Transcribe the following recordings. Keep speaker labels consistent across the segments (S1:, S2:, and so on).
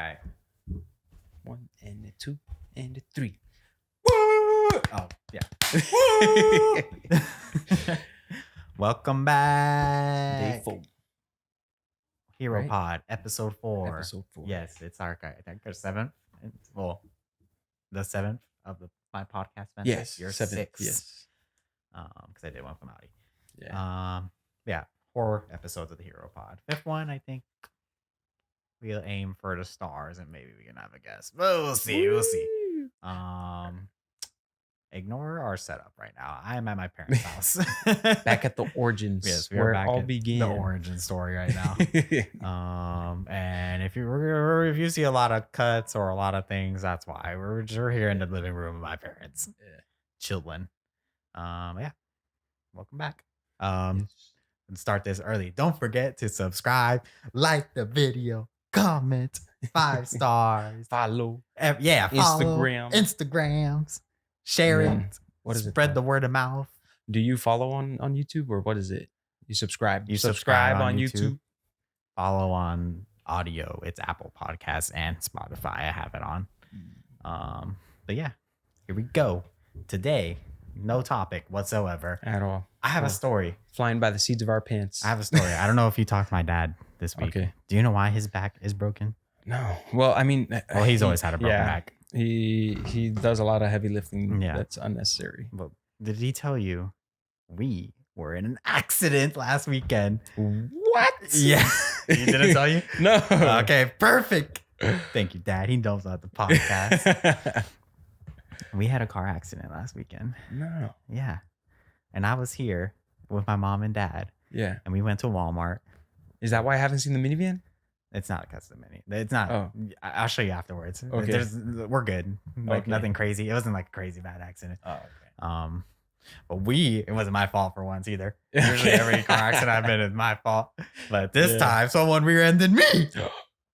S1: right. 1 and a 2 and a 3.
S2: Oh, yeah. Welcome back.
S1: Day 4.
S2: Hero
S1: Right?
S2: Pod, episode 4.
S1: Episode 4.
S2: Yes, it's our, I think, our 7th. Well, the 7th of my podcast.
S1: Yes.
S2: You're
S1: 7th.
S2: 6.
S1: Yes.
S2: Because I did one from Audi.
S1: Yeah.
S2: Yeah. 4 episodes of the Hero Pod. 5th one, I think we'll aim for the stars and maybe we can have a guest. But we'll see. We'll see. Ignore our setup right now. I am at my parents' house.
S1: Back at the origins.
S2: Yes, we
S1: where
S2: are
S1: it
S2: back
S1: all
S2: at
S1: began.
S2: the origin story right now. And if you see a lot of cuts or a lot of things, that's why we're here in the living room of my parents, chilling. Yeah, welcome back. And start this early. Don't forget to subscribe, like the video, comment, 5 stars,
S1: Follow.
S2: follow, Instagrams, share it.
S1: What is it?
S2: Spread the word of mouth.
S1: Do you follow on YouTube or what is it? You subscribe.
S2: You subscribe on YouTube. Follow on audio. It's Apple Podcasts and Spotify. I have it on. But yeah, here we go. Today, no topic whatsoever
S1: At all.
S2: I have a story.
S1: Flying by the seats of our pants.
S2: I have a story. I don't know if you talked to my dad this week.
S1: Okay.
S2: Do you know why his back is broken?
S1: No. Well, I mean.
S2: Well, he's always had a broken back.
S1: He does a lot of heavy lifting.
S2: Yeah.
S1: That's unnecessary.
S2: But did he tell you we were in an accident last weekend?
S1: What?
S2: Yeah. He didn't tell you?
S1: No.
S2: Okay, perfect. Thank you, Dad. He knows about the podcast. We had a car accident last weekend.
S1: No.
S2: Yeah. And I was here with my mom and dad.
S1: Yeah.
S2: And we went to Walmart.
S1: Is that why I haven't seen the minivan?
S2: It's not a custom mini. It's not.
S1: Oh.
S2: I'll show you afterwards.
S1: Okay.
S2: We're good. Like
S1: Okay.
S2: nothing crazy. It wasn't like a crazy bad accident.
S1: Oh, okay.
S2: But it wasn't my fault for once either. Usually every car accident I've been is my fault. But this time someone rear-ended me.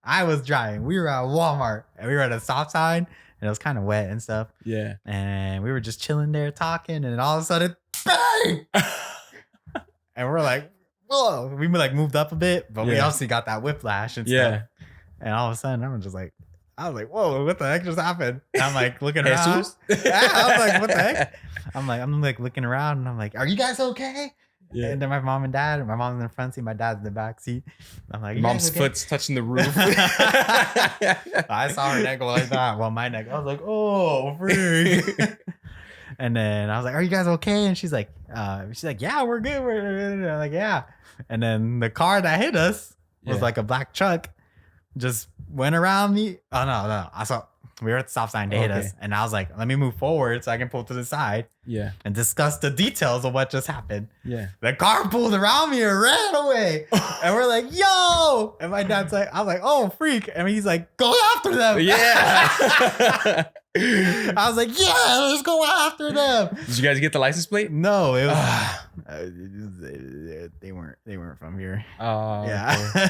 S2: I was driving. We were at Walmart and we were at a stop sign and it was kind of wet and stuff.
S1: Yeah.
S2: And we were just chilling there talking and all of a sudden, bang! And we're like, whoa. We moved up a bit, but we obviously got that whiplash and stuff. And all of a sudden, I was like, whoa, what the heck just happened? And I'm like looking around. I was like, what the heck? I'm like looking around and I'm like, are you guys okay? Yeah. And then my mom and dad, my mom's in the front seat, my dad's in the back seat. I'm like,
S1: mom's foot's touching the roof.
S2: I saw her neck go like that. Well, my neck, I was like, oh, freak. And then I was like, are you guys okay? And she's like, yeah, we're good. I'm like, yeah. And then the car that hit us was like a black truck. Just went around me. Oh, no. I saw we were at the stop sign. They hit us. And I was like, let me move forward so I can pull to the side.
S1: Yeah.
S2: And discuss the details of what just happened.
S1: Yeah.
S2: The car pulled around me and ran away. And we're like, yo. And my dad's like, I'm like, oh, freak. And he's like, go after them.
S1: Yeah.
S2: I was like, yeah, let's go after them.
S1: Did you guys get the license plate?
S2: No, it was they weren't from here.
S1: Oh,
S2: yeah.
S1: Okay.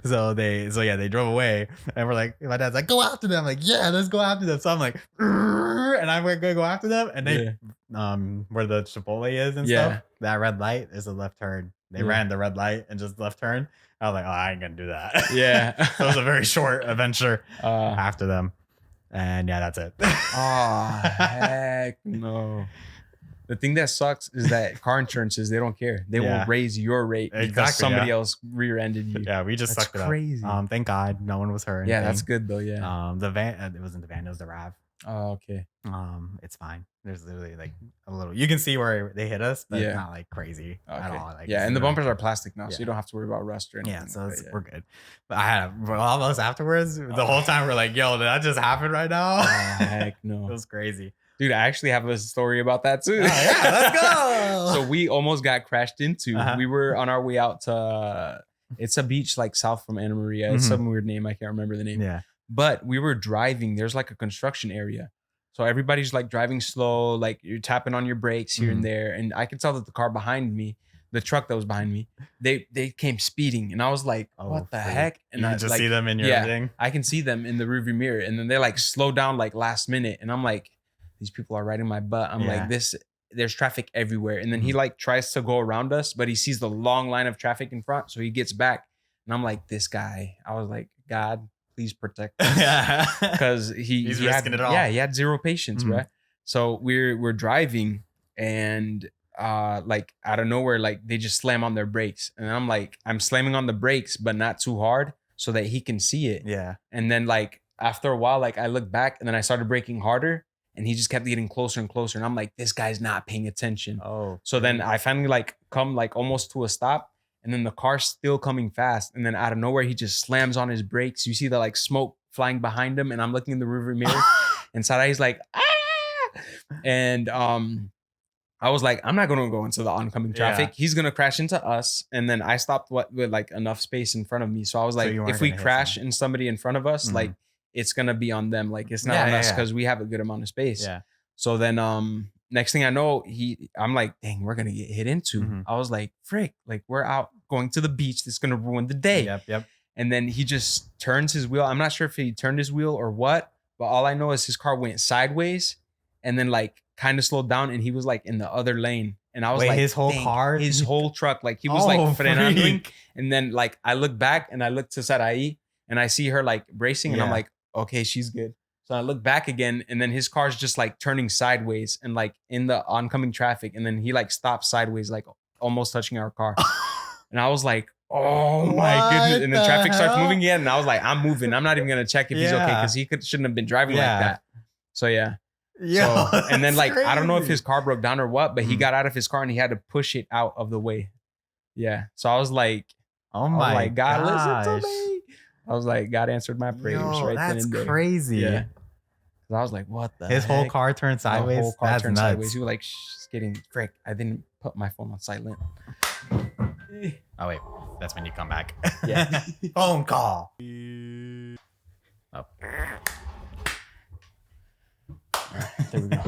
S2: So they drove away and we're like, my dad's like, go after them. I'm like, yeah, let's go after them. So I'm like, and I'm gonna go after them. And they where the Chipotle is and stuff, that red light is a left turn. They ran the red light and just left turn. I was like, oh, I ain't gonna do that.
S1: Yeah.
S2: So it was a very short adventure after them. And yeah, that's it.
S1: Oh, heck no. The thing that sucks is that car insurances, they don't care. They will raise your rate because somebody else rear-ended you.
S2: Yeah, we just sucked it up.
S1: Crazy.
S2: Thank God no one was hurt.
S1: Yeah, that's good though. Yeah.
S2: The van, it wasn't the van, it was the RAV.
S1: Oh, okay.
S2: It's fine. There's literally like a little, you can see where they hit us, but it's not like crazy at all. Like,
S1: and the bumpers are plastic now, so you don't have to worry about rust or anything.
S2: Yeah, so we're good. But I had all those afterwards. The whole time we're like, yo, did that just happen right now?
S1: Oh, heck no.
S2: It was crazy.
S1: Dude, I actually have a story about that too.
S2: Oh, yeah, let's go.
S1: So we almost got crashed into. We were on our way out to, it's a beach like south from Anna Maria. It's some weird name. I can't remember the name.
S2: Yeah.
S1: But we were driving. There's like a construction area. So everybody's like driving slow, like you're tapping on your brakes here and there. And I could tell that the car behind me, the truck that was behind me, they came speeding. And I was like, what the heck? And
S2: I just see them in your thing.
S1: I can see them in the rearview mirror. And then they like slow down like last minute. And I'm like, these people are riding my butt. I'm like, there's traffic everywhere. And then he like tries to go around us, but he sees the long line of traffic in front. So he gets back. And I'm like, this guy, I was like, God, please protect us.
S2: Yeah.
S1: Because
S2: He's
S1: he
S2: risking
S1: had,
S2: it all.
S1: yeah, he had zero patience,
S2: Mhm.
S1: right? So we're driving, and like out of nowhere, like they just slam on their brakes, and I'm slamming on the brakes, but not too hard, so that he can see it.
S2: Yeah.
S1: And then like after a while, like I looked back, and then I started braking harder, and he just kept getting closer and closer, and I'm like, this guy's not paying attention.
S2: Oh.
S1: So then I finally like come like almost to a stop, and then the car's still coming fast, and then out of nowhere he just slams on his brakes. You see the like smoke flying behind him, and I'm looking in the rearview mirror, and Sarai's like, ah, and I was like, I'm not gonna go into the oncoming traffic.
S2: Yeah.
S1: He's gonna crash into us. And then I stopped with like enough space in front of me. So I was
S2: So
S1: like,
S2: you weren't
S1: if we
S2: gonna hit
S1: crash
S2: someone.
S1: in somebody in front of us,
S2: Mhm.
S1: like it's gonna be on them. Like it's not
S2: Yeah,
S1: on
S2: yeah,
S1: us
S2: yeah.
S1: because we have a good amount of space.
S2: Yeah.
S1: So then next thing I know, I'm like, dang, we're gonna get hit into.
S2: Mhm.
S1: I was like, frick, like we're out going to the beach. That's gonna ruin the day.
S2: Yep.
S1: And then he just turns his wheel. I'm not sure if he turned his wheel or what, but all I know is his car went sideways and then like kind of slowed down, and he was like in the other lane. And I was
S2: Wait,
S1: like,
S2: his whole
S1: dang,
S2: car?
S1: his whole truck, like he was
S2: Oh,
S1: like frenando.
S2: freak.
S1: And then like I look back and I look to Sarai and I see her like bracing, and I'm
S2: Yeah.
S1: like, okay, she's good. So I look back again, and then his car's just like turning sideways and like in the oncoming traffic, and then he like stops sideways, like almost touching our car. And I was like, oh my
S2: What
S1: goodness. And then
S2: the
S1: traffic starts
S2: hell?
S1: moving again. And I was like, I'm moving. I'm not even going to check if he's okay,
S2: Yeah.
S1: because he shouldn't have been driving
S2: Yeah.
S1: like that. So yeah.
S2: Yo,
S1: So, and then like,
S2: that's
S1: I don't know if his
S2: crazy.
S1: car broke down or what, but he
S2: Mhm.
S1: got out of his car and he had to push it out of the way. Yeah. So I was like,
S2: Oh my
S1: God,
S2: gosh.
S1: listen to me. I was like, God answered my prayers
S2: Yo,
S1: right then
S2: that's
S1: and there.
S2: crazy.
S1: Yeah. 'Cause I was like, what the
S2: His whole
S1: heck?
S2: car turned
S1: The
S2: sideways.
S1: whole car
S2: That's
S1: turned
S2: nuts.
S1: sideways. He was like, shh, it's getting frick. I didn't put my phone on silent.
S2: Oh wait, that's when you come back.
S1: Yeah.
S2: Phone call. Oh,
S1: There we go.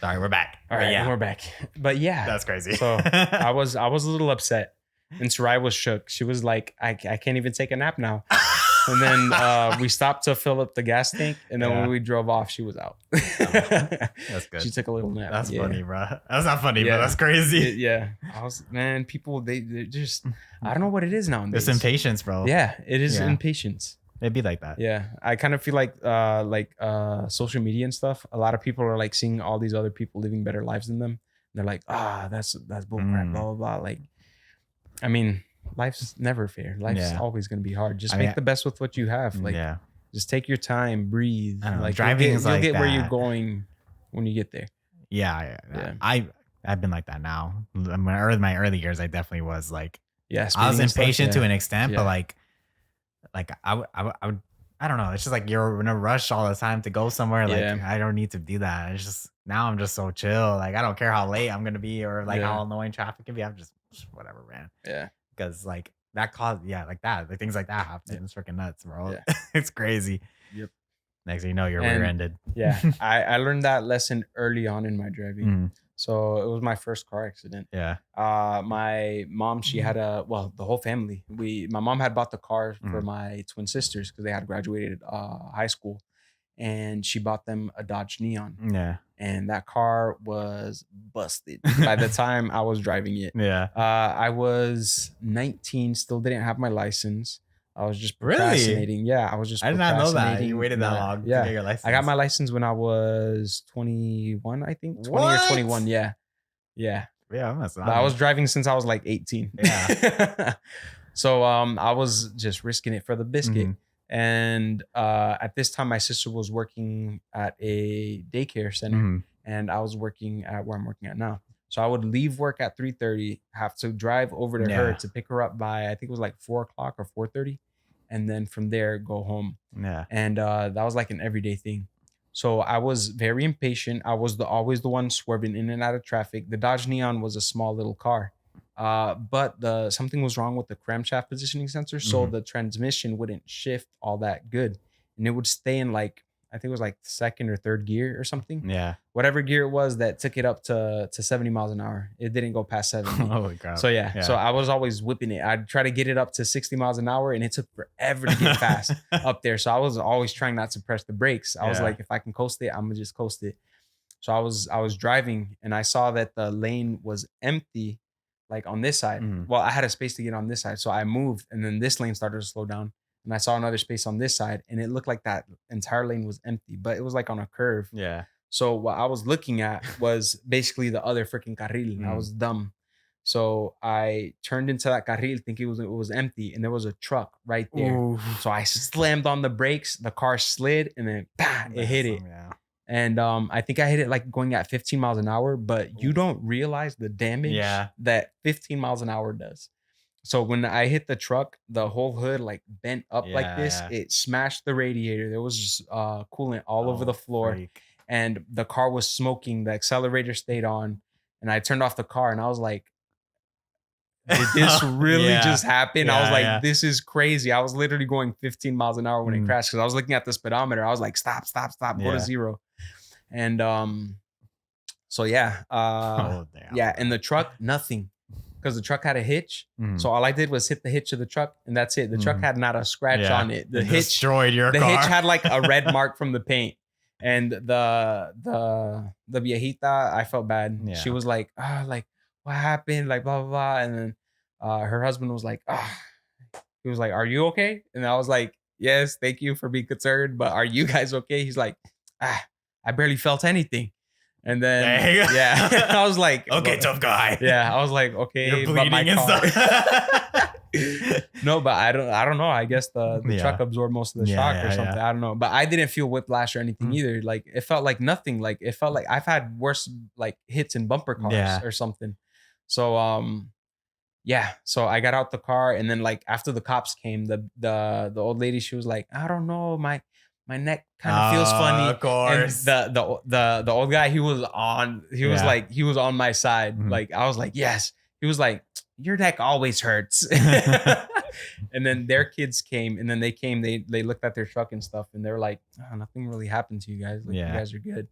S2: sorry, we're back.
S1: All right,
S2: yeah,
S1: and we're back. But yeah,
S2: that's crazy.
S1: so I was a little upset, and Sarai was shook. She was like, I can't even take a nap now. And then we stopped to fill up the gas tank, and then
S2: Yeah.
S1: when we drove off, she was out.
S2: That's good.
S1: She took a little nap.
S2: That's
S1: Yeah.
S2: funny, bro. That's not funny,
S1: Yeah.
S2: but that's crazy.
S1: Yeah, I was, man. People, they're just, I don't know what it is nowadays.
S2: It's impatience, bro.
S1: Yeah, it is
S2: Yeah.
S1: impatience.
S2: It'd be like that.
S1: Yeah, I kind of feel like social media and stuff. A lot of people are like seeing all these other people living better lives than them. And they're like, that's bullcrap, blah blah blah. Like, I mean, life's never fair. Life's
S2: Yeah.
S1: always gonna be hard. Just
S2: I
S1: make
S2: mean,
S1: the best with what you have. Like,
S2: yeah.
S1: just take your time, breathe.
S2: I don't know,
S1: Like,
S2: driving
S1: you'll
S2: is
S1: get,
S2: like
S1: you'll get where you're
S2: that.
S1: going when you get there.
S2: Yeah.
S1: Yeah.
S2: I've been like that now. In my early years, I definitely was like,
S1: Yeah,
S2: I was
S1: speeding and stuff,
S2: impatient to
S1: yeah.
S2: an extent,
S1: Yeah.
S2: but like I would, I don't know. It's just like you're in a rush all the time to go somewhere. Like
S1: Yeah.
S2: I don't need to do that. It's just now I'm just so chill. Like I don't care how late I'm gonna be or like
S1: Yeah.
S2: how annoying traffic can be. I'm just whatever, man.
S1: Yeah.
S2: Because like that caused like that. Like things like that happen. It's freaking nuts, bro.
S1: Yeah.
S2: It's crazy.
S1: Yep.
S2: Next thing you know, you're
S1: And-
S2: rear-ended.
S1: Yeah. I learned that lesson early on in my driving.
S2: Mm,
S1: So it was my first car accident.
S2: yeah.
S1: My mom, she had the whole family. My mom had bought the car for
S2: Mhm.
S1: my twin sisters because they had graduated high school, and she bought them a Dodge Neon,
S2: Yeah.
S1: and that car was busted by the time I was driving it.
S2: Yeah.
S1: I was 19, still didn't have my license. I was just
S2: Really?
S1: procrastinating. Yeah, I was just
S2: I did not know that.
S1: procrastinating.
S2: You waited that
S1: Yeah,
S2: long
S1: Yeah.
S2: to get your license.
S1: I got my license when I was 21, I think. 20 or
S2: What?
S1: 21. Yeah. Yeah.
S2: Yeah,
S1: But I was driving since I was like 18.
S2: Yeah.
S1: So I was just risking it for the biscuit.
S2: Mhm.
S1: And at this time, my sister was working at a daycare center,
S2: Mhm.
S1: and I was working at where I'm working at now. So I would leave work at 3:30, have to drive over to her
S2: Yeah.
S1: to pick her up by, I think it was like 4 o'clock or 4:30. And then from there, go home.
S2: Yeah.
S1: And that was like an everyday thing. So I was very impatient. I was always the one swerving in and out of traffic. The Dodge Neon was a small little car, but something was wrong with the crankshaft positioning sensor, so
S2: Mhm.
S1: the transmission wouldn't shift all that good, and it would stay in like, I think it was like second or third gear or something.
S2: Yeah.
S1: Whatever gear it was that took it up to 70 miles an hour. It didn't go past 70.
S2: Holy crap.
S1: So yeah, so I was always whipping it. I'd try to get it up to 60 miles an hour, and it took forever to get fast up there. So I was always trying not to press the brakes. I was
S2: Yeah.
S1: like, if I can coast it, I'm gonna just coast it. So I was driving, and I saw that the lane was empty, like on this side.
S2: Mhm.
S1: Well, I had a space to get on this side, so I moved, and then this lane started to slow down. and I saw another space on this side, and it looked like that entire lane was empty, but it was like on a curve.
S2: Yeah.
S1: So what I was looking at was basically the other freaking carril. I was dumb. So I turned into that carril thinking it was empty, and there was a truck right there.
S2: Ooh.
S1: So I slammed on the brakes, the car slid, and then bah, it hit it.
S2: Yeah.
S1: And I think I hit it like going at 15 miles an hour, but you don't realize the damage that 15 miles an hour does. So when I hit the truck, the whole hood like bent up like this.
S2: Yeah.
S1: It smashed the radiator. There was just coolant all over the floor, and the car was smoking. The accelerator stayed on, and I turned off the car, and I was like, did this really just happen? I was like, this is crazy. I was literally going 15 miles an hour when it crashed because I was looking at the speedometer. I was like, stop, go to 0. And so yeah, and the truck, nothing, because the truck had a hitch. So all I did was hit the hitch of the truck, and that's it. The truck had not a scratch on it. The hitch
S2: destroyed your car.
S1: The hitch had like a red mark from the paint. And the viejita, I felt bad.
S2: Yeah.
S1: She was like, like what happened? Like blah blah blah. And then her husband was like, he was like, are you okay? And I was like, yes, thank you for being concerned, but are you guys okay? He's like, I barely felt anything. And then I was like,
S2: okay, tough guy.
S1: Yeah, I was like, okay,
S2: you're bleeding and stuff.
S1: No, but I don't know. I guess the truck absorbed most of the shock or something. I don't know. But I didn't feel whiplash or anything either. Like it felt like nothing. Like it felt like I've had worse like hits in bumper cars or something. So so I got out the car, and then like after the cops came, the old lady, she was like, I don't know, my neck kind of feels funny.
S2: Of course.
S1: And the old guy, he was on my side. Like I was like, yes. He was like, your neck always hurts. And then their kids came, and then they looked at their truck and stuff, and they were like, nothing really happened to you guys. Like you guys are good.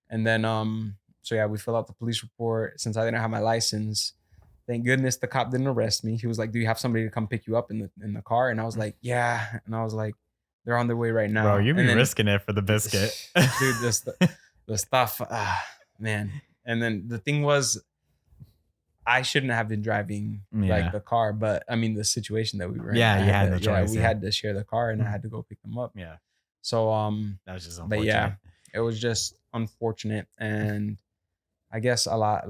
S1: And then so yeah, we filled out the police report. Since I didn't have my license, thank goodness the cop didn't arrest me. He was like, do you have somebody to come pick you up in the car? And I was like, yeah. And I was like, they're on their way right now.
S2: Bro, you be risking it for the biscuit.
S1: Dude, the stuff, man. And then the thing was, I shouldn't have been driving like the car, but I mean the situation that we were in.
S2: Yeah, you had no choice.
S1: We had to share the car, and I had to go pick them up.
S2: Yeah.
S1: So
S2: that was just unfortunate.
S1: But yeah, it was just unfortunate, and I guess a lot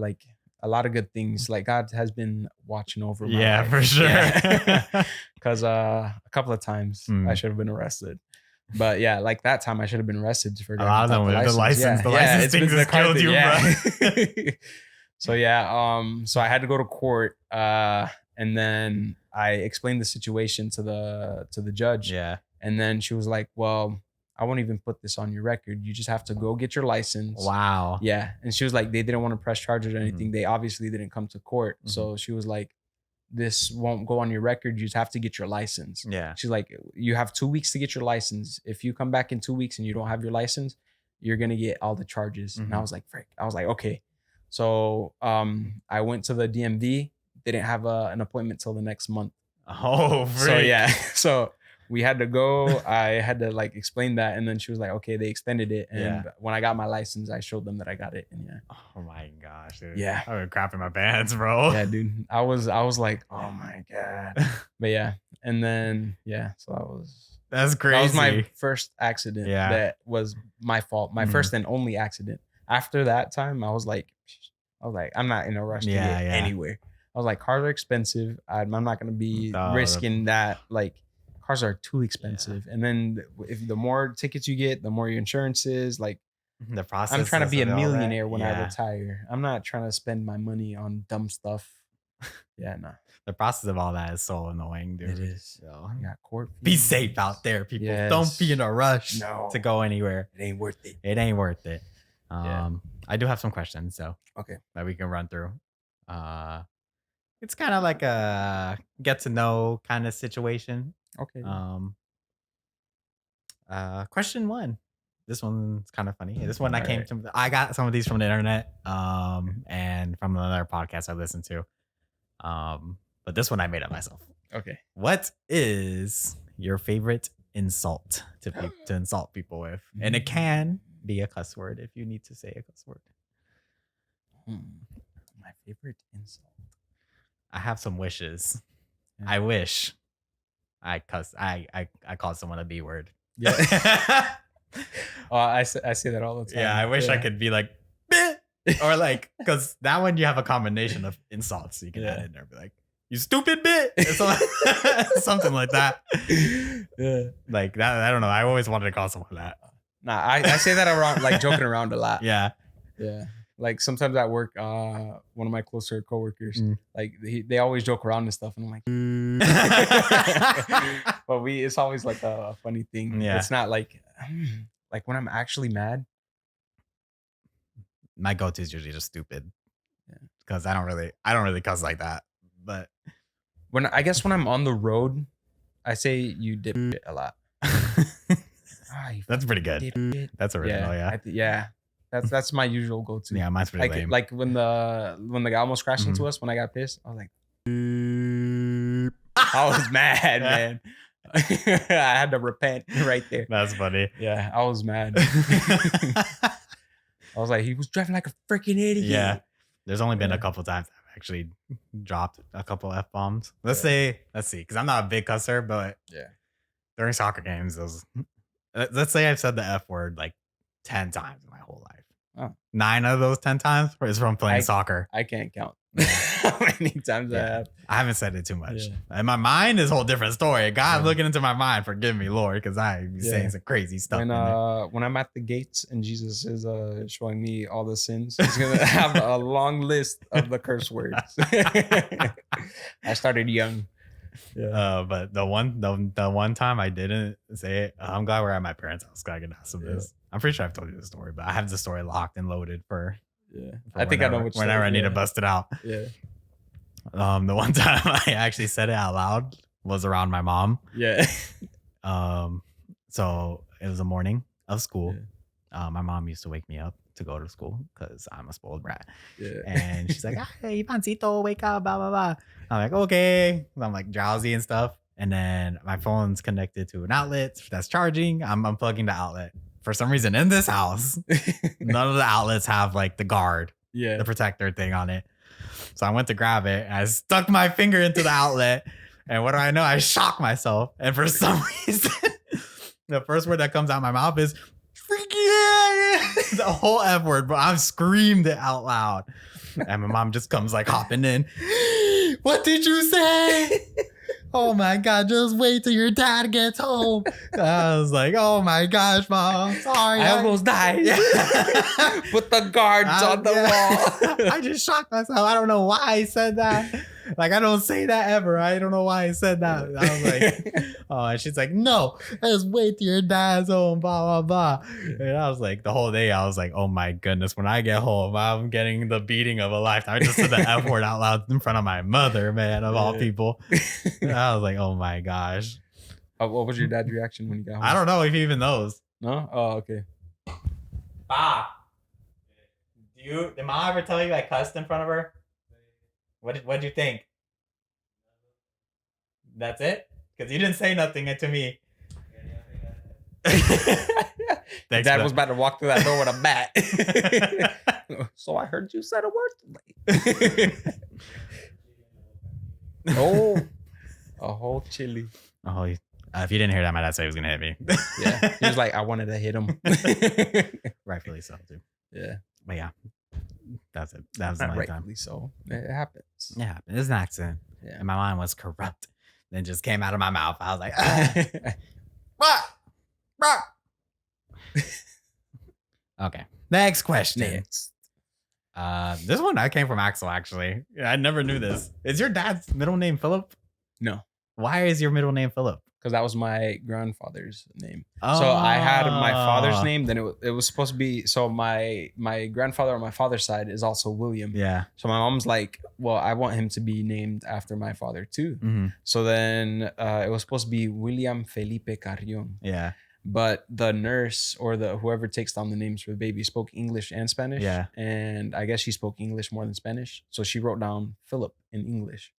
S1: of good things. Like God has been watching over my life.
S2: For sure.
S1: Because a couple of times I should have been arrested. But yeah, like that time I should have been arrested for
S2: a lot of them with the license. The license things has killed you, bro.
S1: So yeah, so I had to go to court, and then I explained the situation to the judge.
S2: Yeah.
S1: And then she was like, well, I won't even put this on your record. You just have to go get your license.
S2: Wow.
S1: Yeah. And she was like, they didn't want to press charges or anything. They obviously didn't come to court. So she was like, this won't go on your record. You just have to get your license.
S2: Yeah.
S1: She's like, you have 2 weeks to get your license. If you come back in 2 weeks and you don't have your license, you're going to get all the charges. And I was like, frick. I was like, okay. So I went to the DMV, didn't have an appointment till the next month.
S2: Oh, frick.
S1: So yeah. So we had to go. I had to like explain that, and then she was like, okay, they extended it. And when I got my license, I showed them that I got it. And
S2: oh my gosh, dude.
S1: Yeah.
S2: I would crap in my pants, bro.
S1: Yeah, dude. I was like, oh my God. But yeah. And then so
S2: that's crazy.
S1: That was my first accident. That was my fault. My first and only accident. After that time, I was like, I'm not in a rush to get anywhere. I was like, cars are expensive. I'm not gonna be risking that. Like, cars are too expensive. And then if the more tickets you get, the more your insurance is. Like,
S2: the process.
S1: I'm trying to be a millionaire when I retire. I'm not trying to spend my money on dumb stuff. No.
S2: The process of all that is so annoying, dude.
S1: It is.
S2: So,
S1: you got court fees.
S2: Be safe out there, people. Don't be in a rush to go anywhere.
S1: It ain't worth it.
S2: It ain't worth it. I do have some questions, so that we can run through. It's kind of like a get to know kind of situation.
S1: Okay.
S2: Question 1. This one's kind of funny. This one I got some of these from the internet, and from another podcast I listened to. But this one I made up myself.
S1: Okay.
S2: What is your favorite insult to insult people with? And it can be a cuss word if you need to say a cuss word.
S1: My favorite insult.
S2: I have some wishes. I wish I cuss. I called someone a B word.
S1: Yeah. I say that all the time.
S2: Yeah, I wish I could be like, "Bleh," or like, because that one you have a combination of insults you can add in there. Be like, you stupid bit, something like that.
S1: Yeah,
S2: like that. I don't know. I always wanted to call someone that.
S1: Nah, I say that around, like joking around a lot.
S2: Yeah.
S1: Yeah. Like sometimes at work, one of my closer coworkers, like they always joke around and stuff, and I'm like, but it's always like a funny thing.
S2: Yeah.
S1: It's not like when I'm actually mad.
S2: My go-to is usually just stupid, because I don't really cuss like that. But
S1: when I'm on the road, I say you dip it a lot.
S2: That's pretty good. That's original,
S1: yeah. That's my usual go-to.
S2: Yeah, mine's pretty lame.
S1: Like when the guy almost crashed into us, when I got pissed, I was like, I was mad, man. I had to repent right there.
S2: That's funny.
S1: Yeah, I was mad. I was like, he was driving like a freaking idiot.
S2: Yeah. There's only been a couple times I've actually dropped a couple F-bombs. Let's see, because I'm not a big cusser, but during soccer games, let's say I've said the F word like 10 times in my whole life.
S1: Oh.
S2: 9 of those 10 times is from playing soccer.
S1: I can't count how many times I have.
S2: I haven't said it too much. In my mind is a whole different story. God looking into my mind, forgive me, Lord, because I be saying some crazy stuff.
S1: When I'm at the gates and Jesus is showing me all the sins, he's gonna have a long list of the curse words. I started young.
S2: Yeah. But the one time I didn't say it, I'm glad we're at my parents' house. I can ask them this. I'm pretty sure I've told you the story, but I have the story locked and loaded for.
S1: I think I know which.
S2: Whenever I need to bust it out.
S1: Yeah.
S2: The one time I actually said it out loud was around my mom.
S1: Yeah.
S2: So it was a morning of school. My mom used to wake me up to go to school because I'm a spoiled brat.
S1: Yeah.
S2: And she's like, "Hey, Pancito, wake up, blah, blah, blah." I'm like, okay. I'm like drowsy and stuff. And then my phone's connected to an outlet that's charging. I'm unplugging the outlet. For some reason in this house, none of the outlets have like the guard, the protector thing on it. So I went to grab it and I stuck my finger into the outlet. And what do I know? I shocked myself. And for some reason, the first word that comes out of my mouth is freaking the whole F word, but I've screamed it out loud. And my mom just comes like hopping in. What did you say? Oh my God, just wait till your dad gets home. I was like, oh my gosh, Mom, sorry.
S1: I almost died. Put the guards on the wall.
S2: I just shocked myself. I don't know why I said that. Like, I don't say that ever. I don't know why I said that. I was like, oh, and she's like, no, just wait till your dad's home, blah, blah, blah. And I was like, the whole day, I was like, oh my goodness, when I get home, I'm getting the beating of a lifetime. I just said the F word out loud in front of my mother, man, of all people. And I was like, oh my gosh.
S1: What was your dad's reaction when you got home?
S2: I don't know if he even knows.
S1: No? Oh, okay.
S2: Did Mom ever tell you I cussed in front of her? What'd you think? That's it? Because you didn't say nothing to me.
S1: Thanks, Dad was about to walk through that door with a bat. So I heard you said a word today. Oh, a whole chili.
S2: Oh, if you didn't hear that, my dad said he was gonna hit me.
S1: Yeah, he was like, I wanted to hit him.
S2: Rightfully so, too.
S1: Yeah,
S2: but yeah, that's it. That was
S1: not
S2: my
S1: rightfully
S2: time.
S1: So it happens.
S2: It happened. It's an accident.
S1: Yeah,
S2: and my mind was corrupt. Then just came out of my mouth. I was like, ah. Okay. Next question. This one I came from Axel, actually. I never knew this. Is your dad's middle name Philip?
S1: No.
S2: Why is your middle name Philip?
S1: Because that was my grandfather's name. Oh. So I had my father's name. Then it was supposed to be. So my grandfather on my father's side is also William.
S2: Yeah.
S1: So my mom's like, well, I want him to be named after my father too.
S2: Mm-hmm.
S1: So then it was supposed to be William Felipe Carrion.
S2: Yeah.
S1: But the nurse or whoever takes down the names for the baby spoke English and Spanish.
S2: Yeah.
S1: And I guess she spoke English more than Spanish. So she wrote down Philip in English.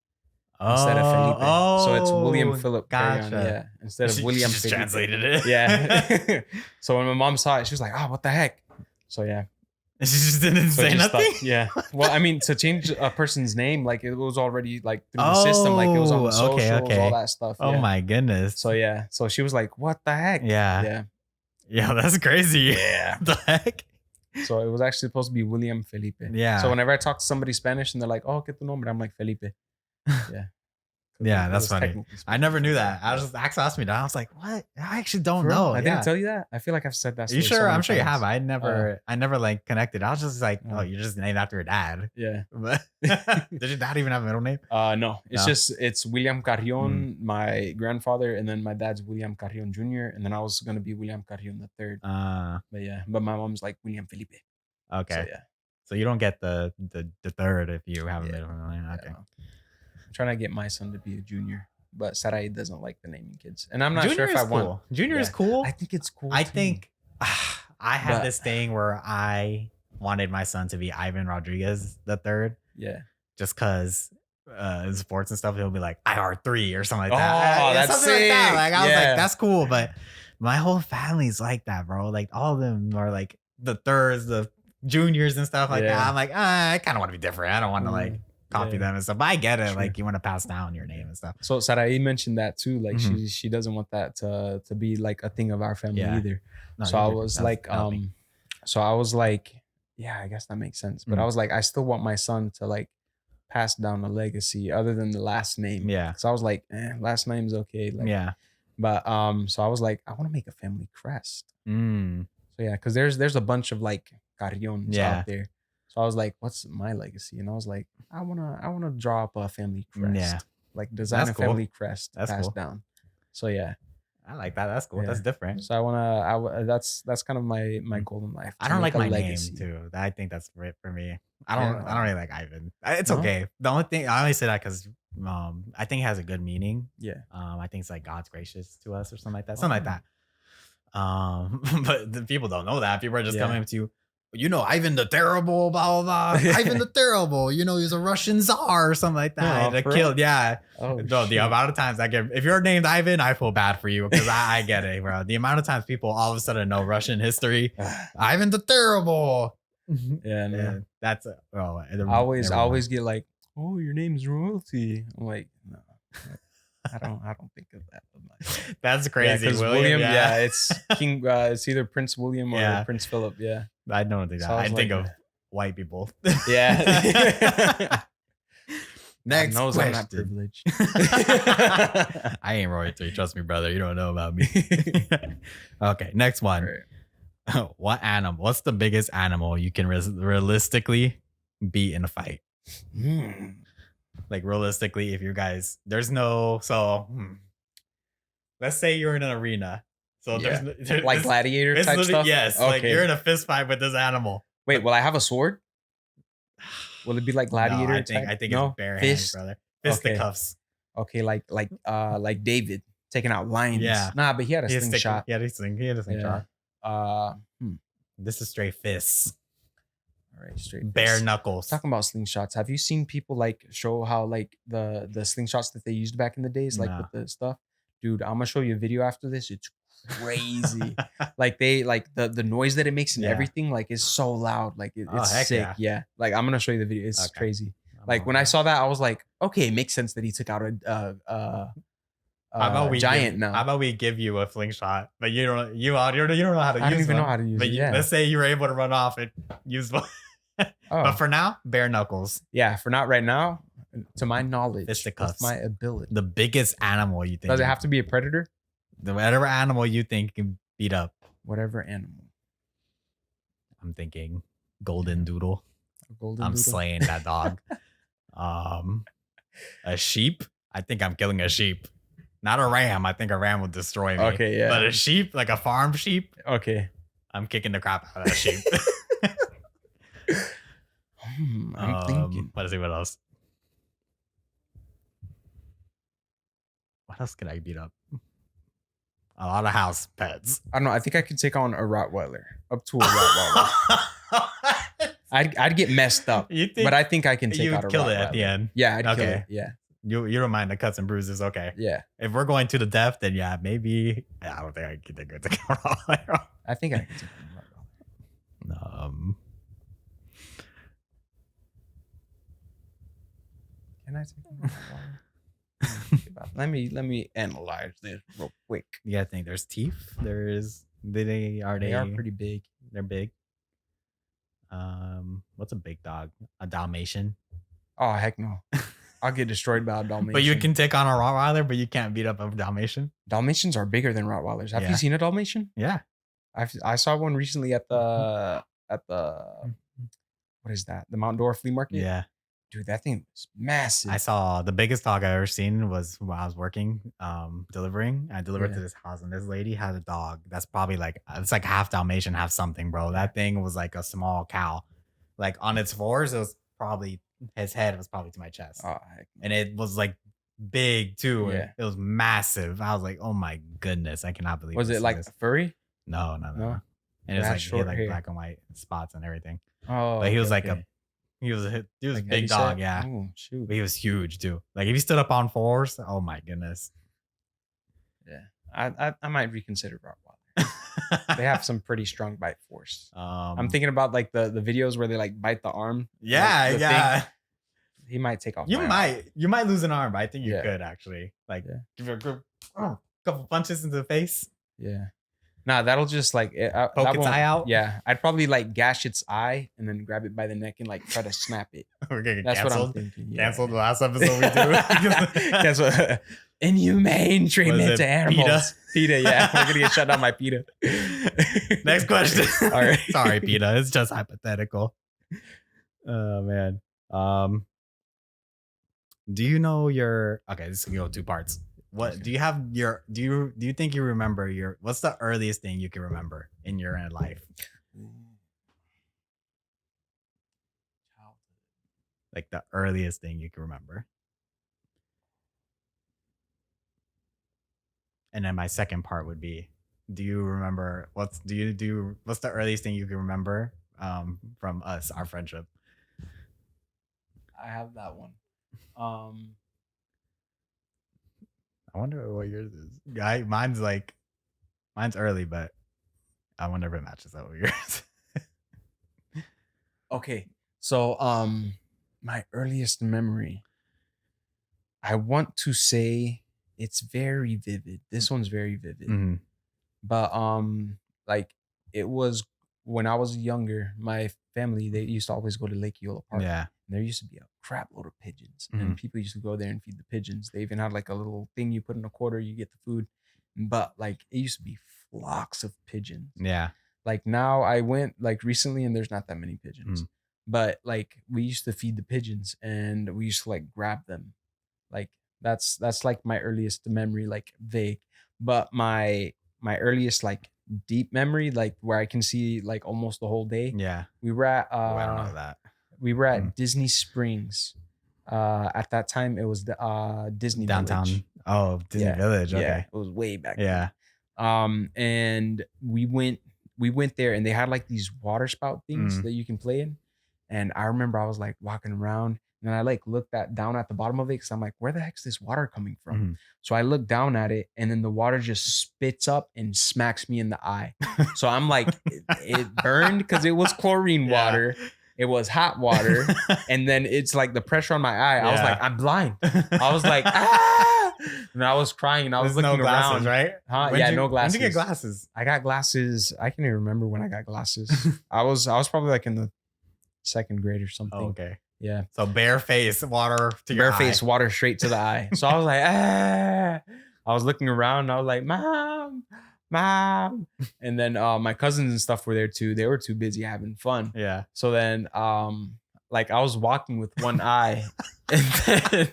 S1: Instead of Felipe. So it's William Philip.
S2: Gotcha.
S1: Yeah. Instead of William
S2: Felipe.
S1: Felipe.
S2: Translated it.
S1: Yeah. So when my mom saw it, she was like, oh, what the heck? So yeah.
S2: She just didn't
S1: So
S2: say
S1: just
S2: nothing.
S1: yeah. Well, I mean, to change a person's name, like it was already like through the system, like it was on the socials, all that stuff.
S2: Oh
S1: Yeah.
S2: my goodness.
S1: So yeah. So she was like, "What the heck?"
S2: Yeah.
S1: Yeah.
S2: Yeah, that's crazy.
S1: Yeah.
S2: The heck?
S1: So it was actually supposed to be William Felipe.
S2: Yeah.
S1: So whenever I talk to somebody Spanish and they're like, "Oh, ¿qué tu nombre?" I'm like Felipe. Yeah.
S2: Yeah, that's funny.
S1: technically
S2: I never knew that. I was Ax asked me that. I was like, what? I actually don't
S1: For real?
S2: know.
S1: I
S2: Yeah.
S1: didn't tell you that. I feel like I've said that.
S2: Are you
S1: story so
S2: sure?
S1: many
S2: I'm sure you
S1: times.
S2: have. I never like connected. I was just like,
S1: Oh.
S2: oh, you're just named after your dad.
S1: Yeah.
S2: But did your dad even have a middle name?
S1: No. It's
S2: No?
S1: just it's William Carrion, my grandfather, and then my dad's William Carrion Jr. And then I was gonna be William Carrion the third. But yeah, but my mom's like William Felipe.
S2: Okay.
S1: So yeah.
S2: So you don't get the third if you have a
S1: Yeah.
S2: middle name. Okay.
S1: Yeah, no. I'm trying to get my son to be a junior, but Sarai doesn't like the naming kids, and I'm not
S2: Junior
S1: sure if
S2: is
S1: I want.
S2: cool. Junior is
S1: Yeah.
S2: cool.
S1: I think it's cool.
S2: I
S1: too.
S2: think I had
S1: But-
S2: this thing where I wanted my son to be Ivan Rodriguez the third,
S1: Yeah.
S2: just because in sports and stuff, he'll be like IR3 or something like
S1: Oh,
S2: that.
S1: that's
S2: something like that.
S1: sick.
S2: Like I was
S1: Yeah.
S2: like, that's cool. But my whole family's like that, bro. Like all of them are like the thirds, the juniors and stuff like that.
S1: Yeah.
S2: I'm like, I kind of want to be different. I don't want to like copy
S1: Yeah.
S2: them and stuff. But I get it.
S1: Sure.
S2: Like you want to pass down your name and stuff.
S1: So Sarai mentioned that too. Like
S2: Mhm.
S1: she doesn't want that to be like a thing of our family
S2: Yeah.
S1: either.
S2: No,
S1: So
S2: you're
S1: I
S2: good.
S1: was
S2: That's
S1: like,
S2: healthy.
S1: so I was like, yeah, I guess that makes sense. But I
S2: Mhm.
S1: was like, I still want my son to like pass down a legacy other than the last name.
S2: Yeah.
S1: So I was like, last name's okay. Like,
S2: Yeah.
S1: But so I was like, I want to make a family crest.
S2: Mm.
S1: So yeah, because there's a bunch of like Carrions
S2: Yeah.
S1: out there. So I was like, what's my legacy? And I was like, I wanna draw up a family crest.
S2: Yeah.
S1: Like design
S2: That's
S1: a
S2: cool.
S1: family crest
S2: That's
S1: passed
S2: cool.
S1: down. So yeah.
S2: I like that. That's cool.
S1: Yeah.
S2: That's different.
S1: So that's kind of my goal in life.
S2: I
S1: to
S2: don't
S1: make
S2: like
S1: a
S2: my
S1: legacy.
S2: name too. I think that's it for me. I
S1: Yeah.
S2: don't really like Ivan. It's
S1: No?
S2: okay. The only thing I only say that because I think it has a good meaning.
S1: Yeah.
S2: I think it's like God's gracious to us or something like that. Something like
S1: Oh.
S2: that. But the people don't know that. People are just
S1: Yeah.
S2: coming to you. You know, Ivan the Terrible, blah blah blah. Ivan the Terrible. You know, he's a Russian czar or something like that.
S1: Oh,
S2: That
S1: for real?
S2: killed. Yeah.
S1: Oh,
S2: No, the
S1: shit.
S2: amount of times I get, if you're named Ivan, I feel bad for you because I get it, bro. The amount of times people all of a sudden know Russian history. Ivan the Terrible.
S1: Yeah, no.
S2: Yeah, that's
S1: I always
S2: never mind.
S1: get like, oh, your name's royalty. I'm like, no, I don't think of that.
S2: That's
S1: Yeah,
S2: crazy.
S1: 'cause
S2: William, yeah.
S1: it's King. It's either Prince William or
S2: Yeah.
S1: Prince Philip. Yeah,
S2: I don't think
S1: So
S2: that.
S1: I
S2: I
S1: was
S2: think
S1: like,
S2: of white people.
S1: yeah.
S2: Next
S1: knows I'm not
S2: question.
S1: privileged.
S2: I ain't royalty. Trust me, brother. You don't know about me. Okay, next one.
S1: Right.
S2: What animal? What's the biggest animal you can realistically beat in a fight? Like realistically, if you guys, there's no, so let's say you're in an arena. So
S1: Yeah.
S2: there's
S1: Like gladiator
S2: it's
S1: type
S2: literally-
S1: stuff.
S2: Yes, like you're in a fist fight with this animal.
S1: Wait, will I have a sword? Will it be like gladiator?
S2: No, I think
S1: type?
S2: it's bare hands,
S1: Fist?
S2: brother.
S1: Okay.
S2: Fisticuffs.
S1: Okay, like David taking out lions.
S2: Yeah.
S1: Nah, but he had a slingshot.
S2: He had a slingshot.
S1: Uh,
S2: This is straight fists.
S1: all right, straight
S2: Bare
S1: fist.
S2: knuckles.
S1: Talking about slingshots, have you seen people like show how like the slingshots that they used back in the days, like
S2: Nah.
S1: with the stuff? Dude, I'm gonna show you a video after this. It's crazy. Like they like the noise that it makes and
S2: Yeah.
S1: everything like is so loud. Like
S2: Oh,
S1: it's
S2: heck
S1: sick.
S2: yeah.
S1: Yeah. Like I'm gonna show you the video. It's
S2: Okay.
S1: crazy. Like when I saw that, I was like, okay, it makes sense that he took out a giant now.
S2: How about we give you a slingshot, but you don't know how to use
S1: I don't even know how to use
S2: but
S1: it.
S2: you-
S1: Yeah.
S2: Let's say you were able to run off and use one. But
S1: Oh,
S2: for now, bare knuckles.
S1: yeah. For not right now, to my knowledge,
S2: Fisticuffs.
S1: with my ability.
S2: The biggest animal you think.
S1: Does it have to be a predator?
S2: Whatever animal you think can beat up.
S1: Whatever animal.
S2: I'm thinking golden doodle.
S1: A golden
S2: I'm
S1: doodle?
S2: slaying that dog. A sheep. I think I'm killing a sheep. Not a ram. I think a ram will destroy me.
S1: Okay, yeah.
S2: But a sheep, like a farm sheep,
S1: Okay.
S2: I'm kicking the crap out of that sheep.
S1: I'm thinking.
S2: Let's see what else. What else can I beat up? A lot of house pets.
S1: I don't know. I think I could take on a Rottweiler. Up to a Rottweiler. I'd get messed up.
S2: You think
S1: But I think I can take
S2: you
S1: out a
S2: would kill it
S1: Rottweiler.
S2: at the end?
S1: Yeah, I'd kill
S2: Okay.
S1: it. Yeah.
S2: You don't mind the cuts and bruises, okay?
S1: Yeah.
S2: If we're going to the death, then yeah, maybe. I don't think I can take a Rottweiler.
S1: I think I can take on a Rottweiler. I take a Rottweiler? Let me analyze this real quick.
S2: Yeah, I think there's teeth. There's
S1: They are pretty big.
S2: They're big. What's a big dog? A Dalmatian.
S1: Oh heck no! I'll get destroyed by a Dalmatian.
S2: But you can take on a Rottweiler, but you can't beat up a Dalmatian.
S1: Dalmatians are bigger than Rottweilers. Have
S2: Yeah.
S1: you seen a Dalmatian?
S2: Yeah.
S1: I saw one recently at the what is that? The Mount Dora flea market.
S2: Yeah.
S1: Dude, that thing was massive.
S2: I saw the biggest dog I ever seen was when I was working, delivering. I delivered to this house, and this lady had a dog that's probably like it's like half Dalmatian, half something, bro. That thing was like a small cow. Like on its fours, it was probably his head was probably to my chest.
S1: Oh, heck.
S2: And it was like big too.
S1: Yeah.
S2: It was massive. I was like, oh my goodness, I cannot believe
S1: Was it like furry?
S2: No.
S1: No?
S2: And it was
S1: It had
S2: like he
S1: short
S2: had like
S1: hair.
S2: black and white spots and everything.
S1: Oh,
S2: But he was
S1: okay,
S2: like
S1: okay.
S2: he was a
S1: Like
S2: big dog, yeah.
S1: Oh shoot.
S2: But he was huge too. Like if he stood up on fours, oh my goodness.
S1: Yeah, I might reconsider Rottweiler. They have some pretty strong bite force. I'm thinking about like the videos where they like bite the arm.
S2: Yeah,
S1: like, the
S2: yeah.
S1: thing. He might take off.
S2: You
S1: my
S2: might lose an arm, but I think you
S1: Yeah.
S2: could actually. Like
S1: Yeah.
S2: give it a good couple punches into the face.
S1: Yeah. Nah, that'll just like
S2: Poke
S1: that
S2: its
S1: won't-
S2: eye out?
S1: Yeah, I'd probably like gash its eye and then grab it by the neck and like try to snap it.
S2: We're getting
S1: That's what I'm
S2: canceled.
S1: thinking. Yeah.
S2: Canceled the last episode we do.
S1: Cancel. Inhumane treatment
S2: it
S1: to animals. PETA, yeah. We're gonna get shut down by PETA.
S2: Next question.
S1: All right.
S2: Sorry, PETA. It's just hypothetical. Oh man. Do you know your okay, this can go 2 parts. What
S1: Okay.
S2: do you have your do you think you remember your what's the earliest thing you can remember in your life? Like the earliest thing you can remember. And then my second part would be, do you remember what's the earliest thing you can remember from us, our friendship?
S1: I have that one.
S2: I wonder what yours is. Mine's early, but I wonder if it matches up with yours.
S1: Okay. So my earliest memory. I want to say it's very vivid. This one's very vivid.
S2: Mhm.
S1: But like it was when I was younger, my family, they used to always go to Lake Eola Park.
S2: Yeah.
S1: And there used to be a crap load of pigeons.
S2: Mhm.
S1: And people used to go there and feed the pigeons. They even had like a little thing you put in a quarter, you get the food. But like it used to be flocks of pigeons.
S2: Yeah.
S1: Like now I went like recently and there's not that many pigeons. But like we used to feed the pigeons and we used to like grab them. Like that's like my earliest memory, like vague. But my earliest like deep memory, like where I can see like almost the whole day.
S2: Yeah.
S1: We were at
S2: I don't know that.
S1: we were at Disney Springs. At that time it was the Disney
S2: Downtown.
S1: Village.
S2: Oh, Disney
S1: Yeah.
S2: Village. Okay.
S1: Yeah, it was way back
S2: Yeah.
S1: then. And we went there and they had like these water spout things
S2: Mhm.
S1: that you can play in. And I remember I was like walking around and then I like looked down at the bottom of it because I'm like, where the heck's this water coming from?
S2: Mhm.
S1: So I look down at it and then the water just spits up and smacks me in the eye. So I'm like, it burned because it was chlorine
S2: Yeah.
S1: water. It was hot water. And then it's like the pressure on my eye. I was
S2: Yeah.
S1: like, I'm blind. I was like, ah! And I was crying and I was
S2: There's
S1: looking
S2: no glasses,
S1: around.
S2: right?
S1: Huh?
S2: When'd
S1: Yeah,
S2: you-
S1: no glasses.
S2: When'd you get glasses?
S1: I got glasses. I can't even remember when I got glasses. I was probably like in the 2nd grade or something.
S2: Oh, okay.
S1: Yeah.
S2: So bare face, water to your
S1: Bare face,
S2: eye.
S1: water straight to the eye. So I was like, ah. I was looking around and I was like, Mom. And then my cousins and stuff were there too. They were too busy having fun.
S2: Yeah.
S1: So then like I was walking with one eye and then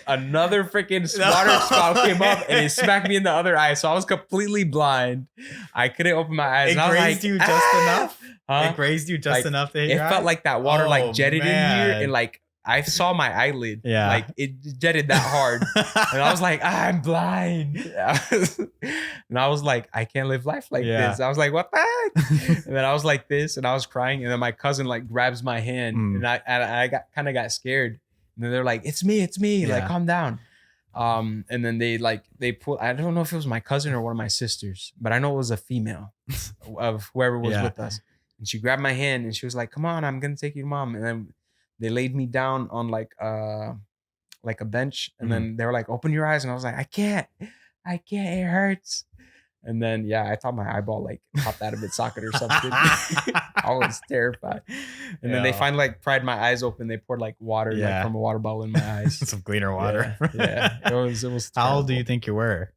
S1: another freaking water spout came up and it smacked me in the other eye. So I was completely blind. I couldn't open my eyes.
S2: It
S1: and I was
S2: grazed
S1: like,
S2: you just
S1: "Ah!"
S2: enough?
S1: Huh?
S2: It grazed you just
S1: Like,
S2: enough to hit
S1: It
S2: your
S1: felt
S2: eye?
S1: like that water
S2: Oh,
S1: like jetted in here
S2: man.
S1: and like I saw my eyelid.
S2: Yeah.
S1: Like it jetted that hard. And I was like, I'm blind. And I was like, I can't live life like
S2: Yeah.
S1: this. I was like, what the heck? And then I was like this and I was crying. And then my cousin like grabs my hand and I got scared. And then they're like, it's me.
S2: Yeah.
S1: Like, calm down. And then they pull, I don't know if it was my cousin or one of my sisters, but I know it was a female of whoever was
S2: Yeah.
S1: with us. And she grabbed my hand and she was like, come on, I'm going to take you to mom. And then they laid me down on like a bench, and then they were like, open your eyes, and I was like, I can't, it hurts. And then I thought my eyeball like popped out of its socket or something. I was terrified. And then they finally like pried my eyes open. They poured like water like from a water bottle in my eyes.
S2: Some cleaner water.
S1: Yeah. It was terrible.
S2: How old do you think you were?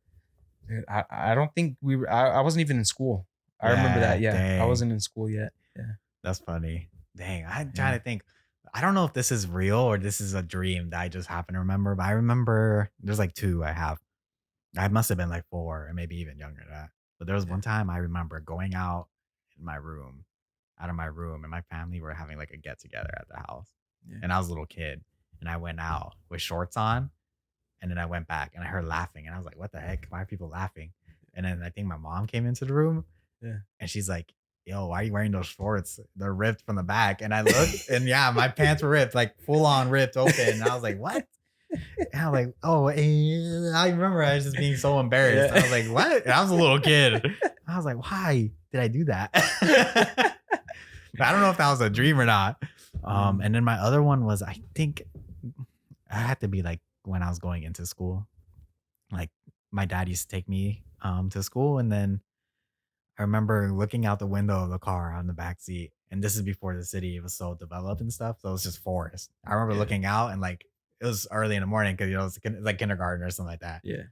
S1: Dude, I don't think we were. I wasn't even in school. I remember that. Yeah, dang. I wasn't in school yet. Yeah,
S2: that's funny. Dang, I'm trying to think. I don't know if this is real or this is a dream that I just happen to remember. But I remember there's like two I have. I must have been like 4 or maybe even younger than that. But there was one time I remember going out of my room, and my family were having like a get together at the house. Yeah. And I was a little kid, and I went out with shorts on, and then I went back and I heard laughing, and I was like, "What the heck? Why are people laughing?" And then I think my mom came into the room, and she's like, "Yo, why are you wearing those shorts? They're ripped from the back." And I looked, and my pants were ripped, like full on ripped open. And I was like, "What?" And I was like, "Oh," I remember I was just being so embarrassed. I was like, "What?" And I was a little kid. I was like, "Why did I do that?" I don't know if that was a dream or not. And then my other one was, I think I had to be like when I was going into school. Like my dad used to take me to school, and then I remember looking out the window of the car on the back seat, and this is before the city was so developed and stuff. So it was just forest. I remember looking out, and like it was early in the morning because it's like kindergarten or something like that. Yeah.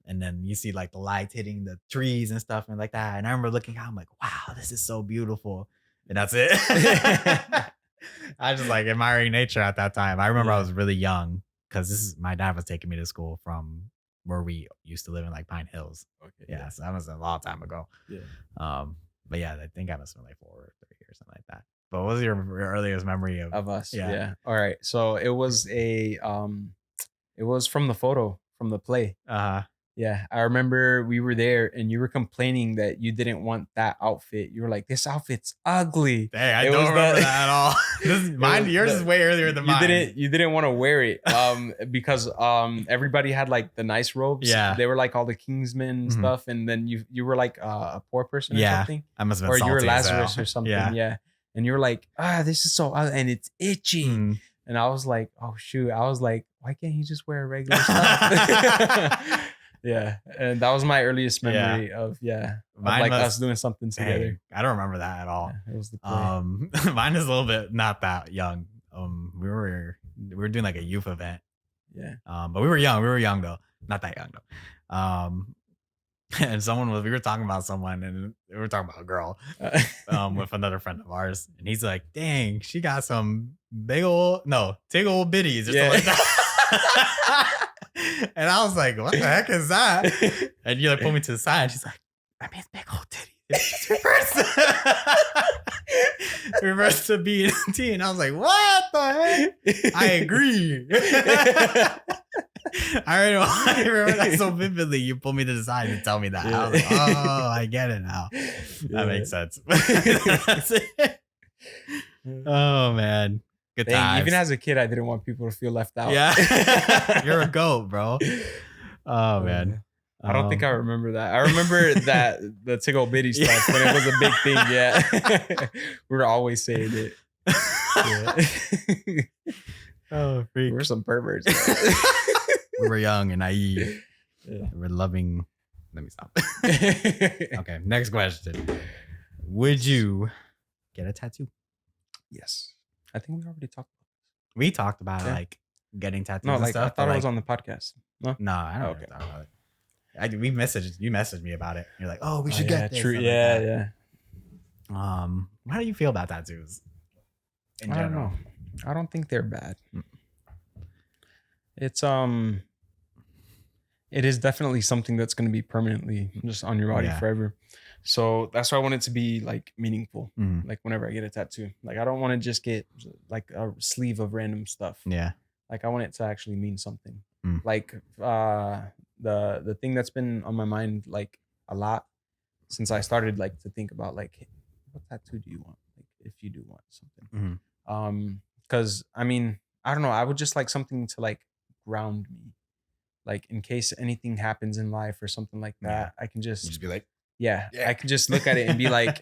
S2: And then you see like the lights hitting the trees and stuff and like that. And I remember looking out, I'm like, wow, this is so beautiful. And that's it. I was just like admiring nature at that time. I remember I was really young because my dad was taking me to school from where we used to live in like Pine Hills. Okay. Yeah. So that was a long time ago. Yeah. But I think I must have been like 4 or 3 or something like that. But what was your earliest memory of
S1: us? Yeah. All right. So it was it was from the photo from the play. Yeah, I remember we were there and you were complaining that you didn't want that outfit. You were like, "This outfit's ugly."
S2: Hey, I don't remember that at all. Yours is way earlier than mine.
S1: You didn't want to wear it because everybody had like the nice robes. Yeah, they were like all the Kingsmen stuff, and then you were like a poor person or something.
S2: I must have been salty,
S1: or you were Lazarus or something. Yeah, and you were like, this is so ugly and it's itchy. And I was like, oh shoot. I was like, why can't he just wear regular stuff? Yeah, and that was my earliest memory of like us doing something together.
S2: I don't remember that at all.
S1: It was the play.
S2: Mine is a little bit not that young. We were doing like a youth event. Yeah. But we were young though, not that young though. And we were talking about someone, and we were talking about a girl with another friend of ours, and he's like, "Dang, she got some tig old bitties or something like that." And I was like, "What the heck is that?" And you like pull me to the side, and she's like, "I mean, big old titties." It's just reverse to B and T, and I was like, "What the heck?" I agree. I remember that so vividly. You pulled me to the side and tell me that. I was like, "Oh, I get it now." That makes sense. That's it. Oh man. Good times.
S1: Even as a kid, I didn't want people to feel left out.
S2: Yeah. You're a goat, bro. Oh man.
S1: I don't think I remember that. I remember that the tickle bitty stuff when it was a big thing. Yeah. We were always saying it. Yeah.
S2: Oh, freak.
S1: We're some perverts.
S2: We were young and naive. Yeah. We were loving. Let me stop. Okay. Next question. Would you get a tattoo?
S1: Yes. I think we already talked about this.
S2: We talked about like getting tattoos and stuff.
S1: I thought it was on the podcast.
S2: No, I don't talk about it. You messaged me about it. You're like, "Oh, we should get this."
S1: True. Yeah.
S2: How do you feel about tattoos in general?
S1: I don't know. I don't think they're bad. It's it is definitely something that's going to be permanently just on your body forever. So that's why I want it to be like meaningful. Like whenever I get a tattoo, like I don't want to just get like a sleeve of random stuff. Yeah. Like I want it to actually mean something. Like the thing that's been on my mind like a lot since I started like to think about like, what tattoo do you want? Like if you do want something. Because I mean, I don't know. I would just like something to like ground me. Like in case anything happens in life or something like that, I can just
S2: be like,
S1: I can just look at it and be like,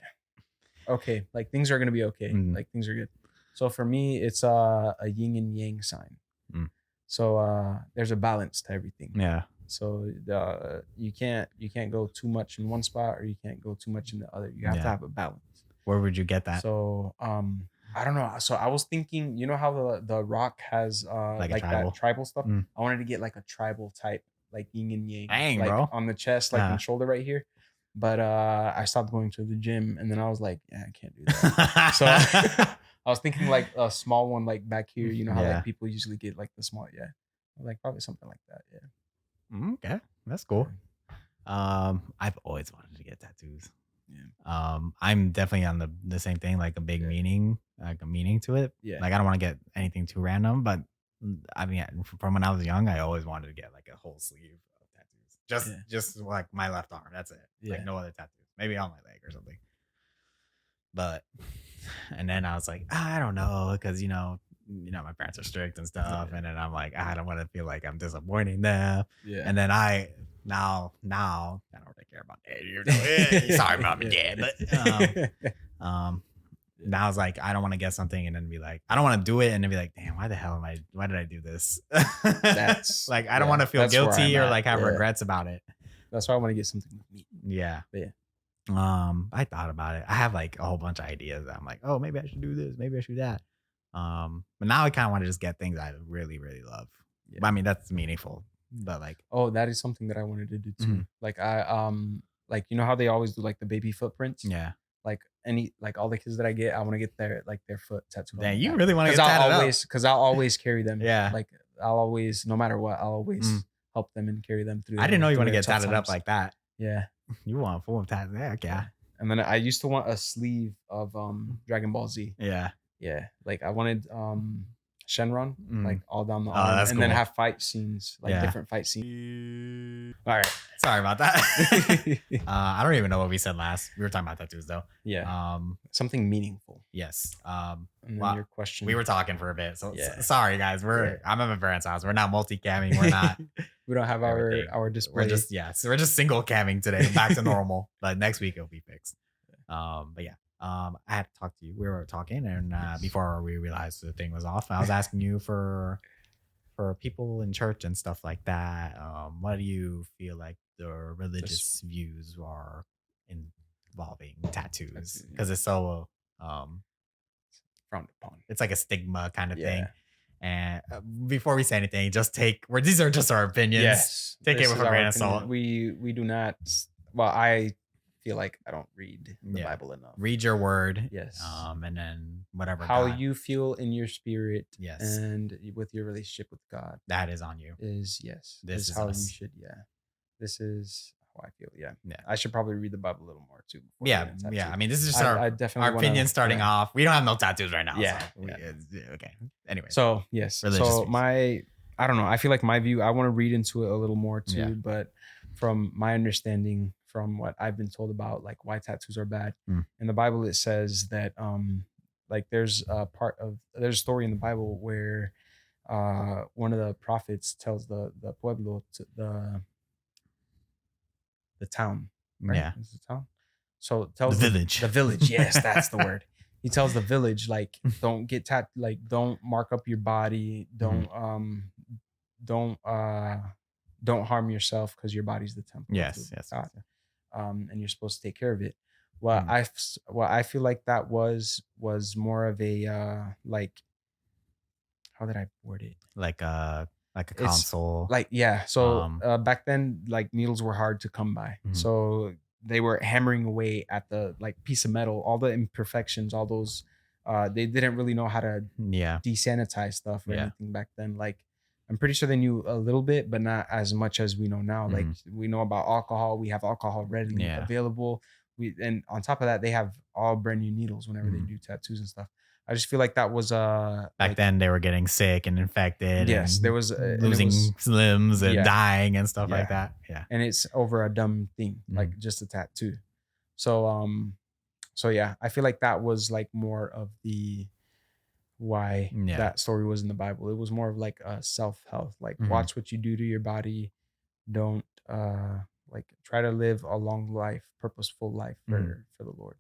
S1: okay, like things are gonna be okay. Like things are good. So for me, it's a yin and yang sign.
S2: Mm.
S1: So there's a balance to everything.
S2: Yeah.
S1: So you can't go too much in one spot or you can't go too much in the other. You have to
S2: Yeah.
S1: have a balance.
S2: Where would you get that?
S1: So I don't know. So I was thinking, you know how the Rock has
S2: Like a
S1: like
S2: tribal?
S1: that tribal stuff?
S2: Mm.
S1: I wanted to get like a tribal type, like yin and yang,
S2: Dang,
S1: like
S2: bro.
S1: on the chest, like and shoulder right here. But I stopped going to the gym and then I was like, yeah, I can't do that. So I was thinking like a small one like back here, you know how
S2: Yeah.
S1: like people usually get like the small, yeah. Like probably something like that, yeah.
S2: Okay, that's cool. I've always wanted to get tattoos.
S1: Yeah.
S2: I'm definitely on the same thing, like a big
S1: Yeah.
S2: meaning, to it.
S1: Yeah.
S2: Like I don't want to get anything too random, but I mean, from when I was young, I always wanted to get like a whole sleeve of tattoos. Just like my left arm. That's it.
S1: Yeah.
S2: Like no other tattoos. Maybe on my leg or something. But and then I was like, I don't know, because my parents are strict and stuff, and then I'm like, I don't want to feel like I'm disappointing them.
S1: Yeah.
S2: And then now I don't really care about that. Sorry, mom and dad, but now it's like I don't want to get something and then be like, I don't want to do it and then be like, damn, why did I do this?
S1: That's
S2: like I don't want to feel guilty or like have
S1: Yeah.
S2: regrets about it.
S1: That's why I want to get something with me.
S2: Yeah.
S1: But yeah.
S2: I thought about it. I have like a whole bunch of ideas. I'm like, oh, maybe I should do this. Maybe I should do that. But now I kind of want to just get things I really, really love.
S1: Yeah.
S2: But I mean, that's meaningful. But like,
S1: oh, that is something that I wanted to do too.
S2: Mhm.
S1: Like like you know how they always do like the baby footprints?
S2: yeah.
S1: Like all the kids that I get, I want to get their foot tattooed.
S2: Dang, you really want to get
S1: I'll
S2: tatted up.
S1: always because I'll always carry them.
S2: Yeah.
S1: Like I'll always, no matter what, I'll always help them and carry them through.
S2: I didn't know you
S1: through
S2: want to
S1: their
S2: get
S1: tough
S2: tatted up
S1: times.
S2: like that.
S1: Yeah.
S2: You want full tattoo? Yeah.
S1: And then I used to want a sleeve of Dragon Ball Z.
S2: Yeah.
S1: Yeah. Like I wanted Shenron,
S2: Mm.
S1: like all down the arm,
S2: that's
S1: and then
S2: cool.
S1: have fight scenes, like
S2: Yeah.
S1: different fight scenes. All right.
S2: Sorry about that. I don't even know what we said last. We were talking about tattoos though.
S1: Yeah. Something meaningful.
S2: Yes.
S1: And then
S2: well,
S1: your question.
S2: We were talking for a bit, so
S1: Yeah.
S2: sorry guys. I'm at my parents' house. We're not multi-camming. We're not.
S1: We don't have
S2: everything.
S1: our display.
S2: So we're just single camming today, back to normal. But next week it'll be fixed. But yeah. I had to talk to you. We were talking, and
S1: Yes.
S2: before we realized the thing was off, I was asking you for people in church and stuff like that. What do you feel like the religious views are involving tattoos? Because it's so
S1: frowned upon.
S2: it's like a stigma kind of thing.
S1: Yeah.
S2: And before we say anything, just these are just our opinions.
S1: Yes.
S2: Take
S1: This
S2: it with
S1: is
S2: a
S1: our
S2: grain of
S1: opinion.
S2: salt.
S1: We do not. Well, I feel like I don't read the
S2: Yeah.
S1: Bible enough.
S2: Read your word.
S1: Yes.
S2: And then whatever.
S1: How
S2: God,
S1: you feel in your spirit,
S2: Yes.
S1: and with your relationship with God
S2: that is on you.
S1: is yes.
S2: This is
S1: how
S2: us.
S1: you should. Yeah. This is how I feel. Yeah.
S2: Yeah.
S1: I should probably read the Bible a little more too. before
S2: Yeah.
S1: getting tattooed.
S2: Yeah. I mean, this is just
S1: I definitely
S2: our
S1: wanna-
S2: opinion starting
S1: yeah.
S2: off. We don't have no tattoos right now.
S1: Yeah,
S2: So okay. Anyway.
S1: So yes.
S2: Religious
S1: So
S2: views.
S1: I don't know. I feel like my view. I want to read into it a little more too,
S2: Yeah.
S1: but from my understanding, from what I've been told about like why tattoos are bad, in the Bible it says that like there's a story in the Bible where one of the prophets tells the pueblo the town, right?
S2: Yeah.
S1: Is it the town? So it tells
S2: The village.
S1: The village. Yes, that's the word. He tells the village like don't get like don't mark up your body, don't harm yourself because your body's the temple.
S2: Yes.
S1: of
S2: Yes.
S1: God. And you're supposed to take care of it. What I feel like that was more of a like, how did I word it?
S2: Like a console.
S1: Like yeah. So back then, like needles were hard to come by. So they were hammering away at the like piece of metal, all the imperfections, all those. They didn't really know how to desanitize stuff or anything back then. Like I'm pretty sure they knew a little bit, but not as much as we know now. Like we know about alcohol. We have alcohol readily available. And on top of that, they have all brand new needles whenever they do tattoos and stuff. I just feel like that was
S2: back then they were getting sick and infected.
S1: Yes,
S2: and
S1: there was
S2: losing limbs and dying and stuff like that. Yeah,
S1: and it's over a dumb thing like just a tattoo. So yeah, I feel like that was like more of the why that story was in the Bible. It was more of like a self-help, like watch what you do to your body. Don't like try to live a long life, purposeful life for the Lord,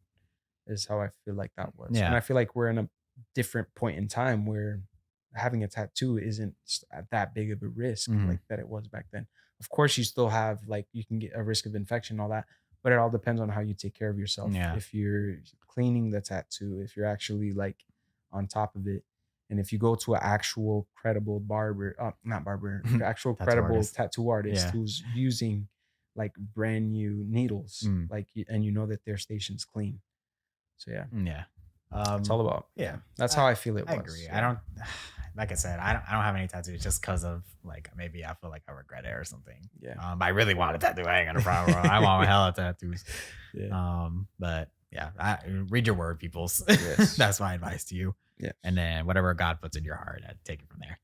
S1: is how I feel like that was. And I feel like we're in a different point in time where having a tattoo isn't that big of a risk
S2: Mhm.
S1: like that it was back then. Of course, you still have like you can get a risk of infection and all that, but it all depends on how you take care of yourself.
S2: Yeah.
S1: If you're cleaning the tattoo, if you're actually like on top of it, and if you go to an actual credible barber, not barber, actual
S2: Tattoo
S1: credible
S2: artist.
S1: tattoo artist
S2: Yeah.
S1: who's using like brand new needles,
S2: Mm.
S1: like and you know that their station's clean. So yeah,
S2: Yeah.
S1: it's all about
S2: Yeah.
S1: that's how I feel it
S2: I
S1: was.
S2: agree.
S1: Yeah.
S2: I don't like I said, I don't have any tattoos just because of like maybe I feel like I regret it or something.
S1: Yeah.
S2: I really want a tattoo. I ain't got a problem. I want a hell of tattoos.
S1: Yeah.
S2: But yeah, read your word, peoples.
S1: Yes.
S2: That's my advice to you.
S1: Yeah.
S2: And then whatever God puts in your heart, I'd take it from there.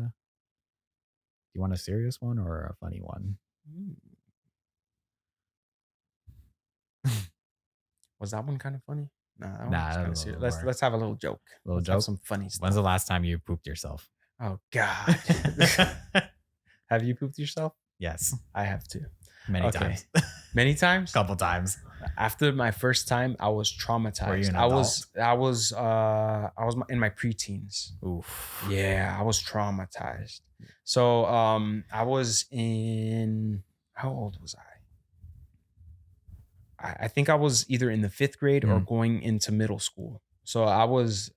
S2: Do you want a serious one or a funny one?
S1: Mm. Was that one kind of funny? Nah, that one
S2: Nah,
S1: was
S2: that
S1: kind of
S2: was a
S1: serious.
S2: little more
S1: Let's have a little joke.
S2: little
S1: Let's have
S2: joke.
S1: some funny
S2: When's the
S1: stuff.
S2: last time you pooped yourself?
S1: Oh God. Have you pooped yourself?
S2: Yes,
S1: I have too.
S2: many
S1: Okay.
S2: times.
S1: Many times?
S2: Couple times.
S1: After my first time, I was traumatized.
S2: Were you an
S1: I was in my preteens.
S2: Oof.
S1: Yeah, I was traumatized. So I was in how old was I think I was either in the 5th grade or going into middle school. So I was